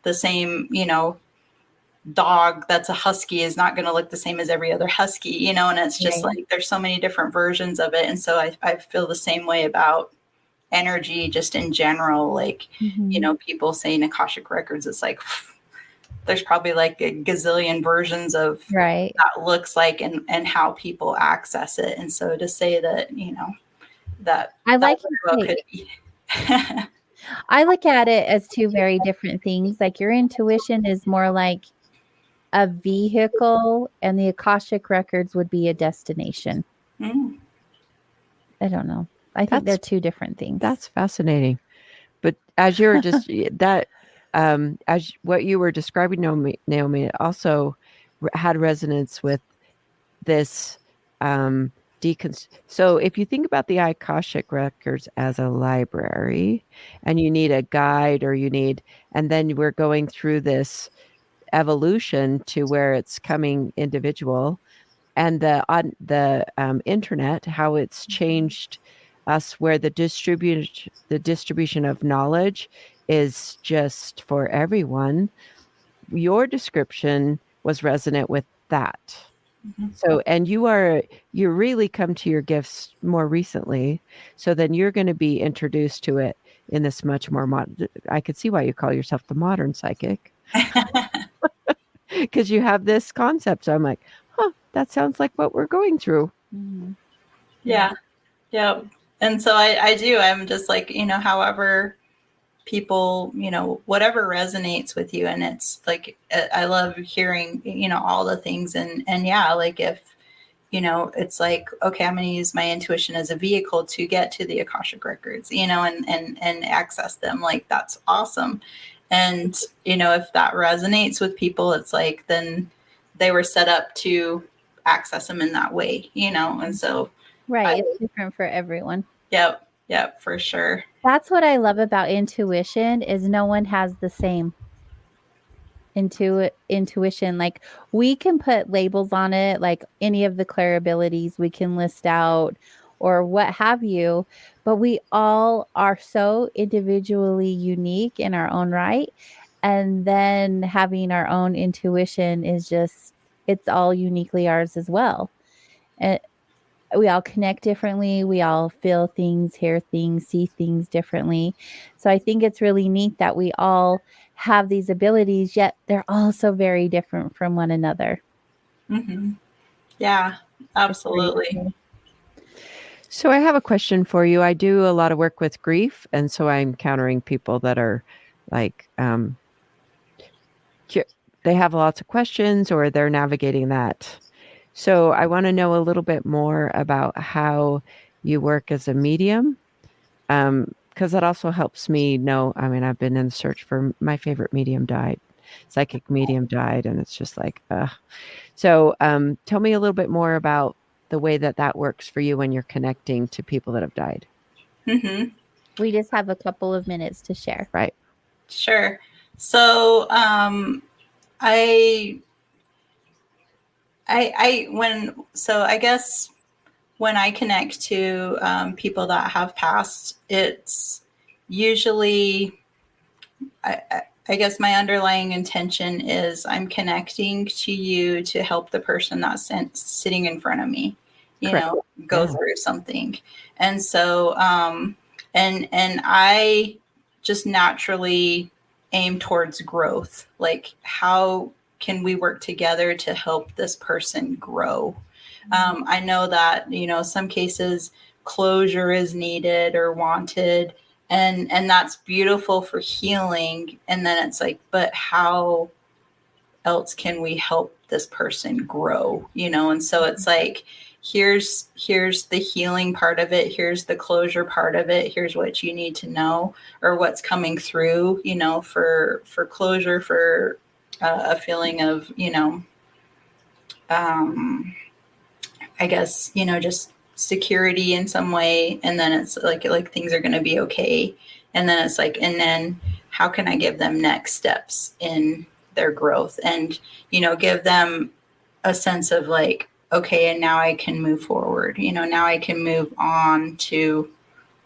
the same, dog that's a husky is not going to look the same as every other husky, and it's just like there's so many different versions of it. And so I feel the same way about energy just in general, like, people saying Akashic records, it's like there's probably like a gazillion versions of that looks like and how people access it. And so to say that, that I like could be. I look at it as two very different things. Like your intuition is more like a vehicle, and the Akashic records would be a destination. I don't know. I think they're two different things. That's fascinating. But as you're just that, as what you were describing, Naomi, it also had resonance with this So if you think about the Akashic records as a library, and you need a guide, and then we're going through this evolution to where it's coming individual, and the internet, how it's changed us, where the distribution of knowledge is just for everyone. Your description was resonant with that. So, and you really come to your gifts more recently. So then you're going to be introduced to it in this much more modern. I could see why you call yourself the modern psychic, because you have this concept. So I'm like, that sounds like what we're going through. Yeah. And so I do. I'm just like, however people, whatever resonates with you. And it's like, I love hearing, all the things. And yeah, like if, it's like, okay, I'm going to use my intuition as a vehicle to get to the Akashic records, and access them. Like, that's awesome. And, if that resonates with people, it's like, then they were set up to access them in that way, and so. Right. It's different for everyone. Yep, for sure. That's what I love about intuition, is no one has the same intuition. Like, we can put labels on it, like any of the clair abilities we can list out or what have you, but we all are so individually unique in our own right. And then having our own intuition is just, it's all uniquely ours as well. And we all connect differently. We all feel things, hear things, see things differently. So I think it's really neat that we all have these abilities, yet they're all so very different from one another. Yeah, absolutely. So I have a question for you. I do a lot of work with grief, and so I'm encountering people that are like they have lots of questions or they're navigating that. So I want to know a little bit more about how you work as a medium, because that also helps me know. I mean, I've been in search for my favorite medium died, psychic medium died, and it's just like, So tell me a little bit more about the way that works for you when you're connecting to people that have died. Mm-hmm. We just have a couple of minutes to share. Right. Sure. So I guess when I connect to people that have passed, it's usually, I guess my underlying intention is I'm connecting to you to help the person that's sitting in front of me, go through something. And so, and I just naturally aim towards growth. Like, how can we work together to help this person grow? I know that, some cases closure is needed or wanted, and that's beautiful for healing. And then it's like, but how else can we help this person grow? And so it's like, here's the healing part of it, here's the closure part of it, here's what you need to know, or what's coming through, for closure, for a feeling of, I guess, just security in some way. And then it's like things are going to be okay. And then it's like, and then how can I give them next steps in their growth, and, give them a sense of like, okay, and now I can move forward, now I can move on to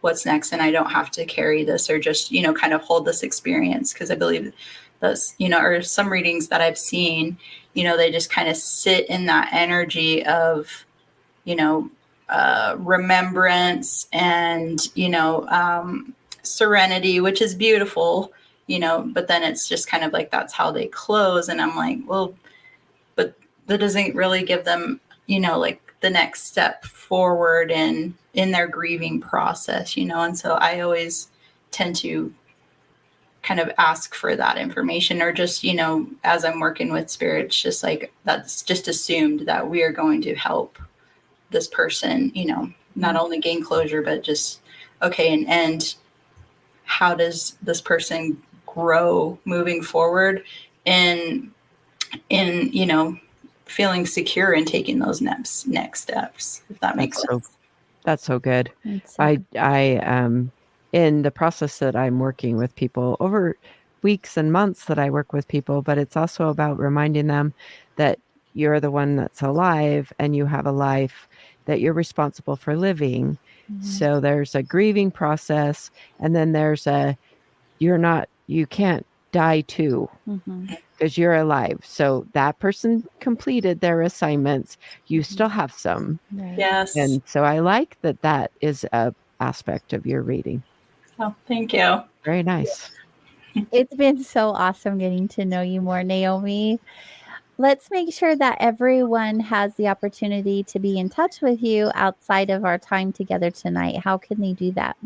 what's next. And I don't have to carry this, or just, kind of hold this experience. Cause I believe that's, or some readings that I've seen, they just kind of sit in that energy of, remembrance and, serenity, which is beautiful, but then it's just kind of like, that's how they close. And I'm like, well, but that doesn't really give them, like the next step forward in their grieving process, and so I always tend to kind of ask for that information, or just, as I'm working with spirits, just like, that's just assumed that we are going to help this person, not only gain closure, but just, okay. And how does this person grow moving forward in, feeling secure and taking those next steps, if that makes sense. That's so good. I in the process that I'm working with people over weeks and months that I work with people, but it's also about reminding them that you're the one that's alive and you have a life that you're responsible for living. Mm-hmm. So there's a grieving process, and then there's you can't die too. Mm-hmm. Because you're alive. So that person completed their assignments. You still have some. Right. Yes. And so I like that is a aspect of your reading. Oh, thank you. Very nice. It's been so awesome getting to know you more, Naomi. Let's make sure that everyone has the opportunity to be in touch with you outside of our time together tonight. How can they do that?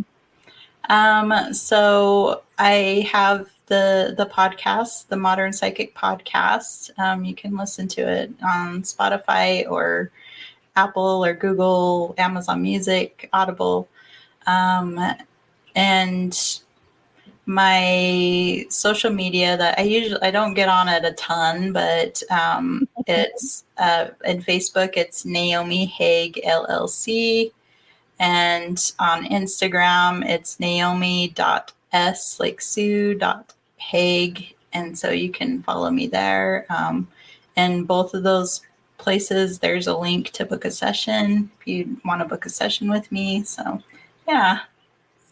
So I have the podcast, the Modern Psychic Podcast. You can listen to it on Spotify or Apple or Google, Amazon Music, Audible. And my social media that I don't get on it a ton, but it's in Facebook, it's Naomi Haigh LLC. And on Instagram, it's naomi.s, like Sue.Haigh. And so you can follow me there. And both of those places, there's a link to book a session if you want to book a session with me. So, yeah.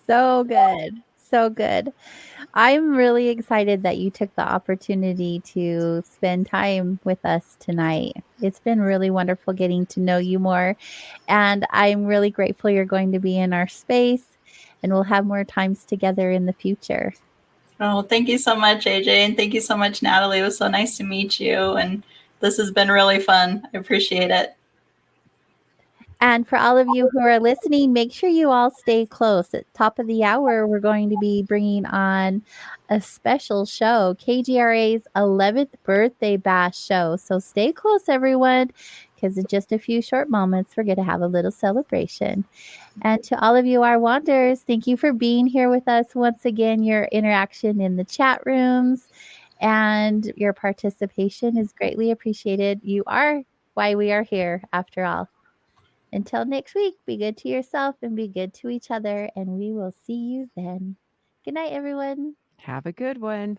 So good. So good. I'm really excited that you took the opportunity to spend time with us tonight. It's been really wonderful getting to know you more. And I'm really grateful you're going to be in our space, and we'll have more times together in the future. Oh, thank you so much, AJ. And thank you so much, Natalie. It was so nice to meet you. And this has been really fun. I appreciate it. And for all of you who are listening, make sure you all stay close. At top of the hour, we're going to be bringing on a special show, KGRA's 11th birthday bash show. So stay close, everyone, because in just a few short moments, we're going to have a little celebration. And to all of you, our Wanderers, thank you for being here with us once again. Your interaction in the chat rooms and your participation is greatly appreciated. You are why we are here, after all. Until next week, be good to yourself and be good to each other, and we will see you then. Good night, everyone. Have a good one.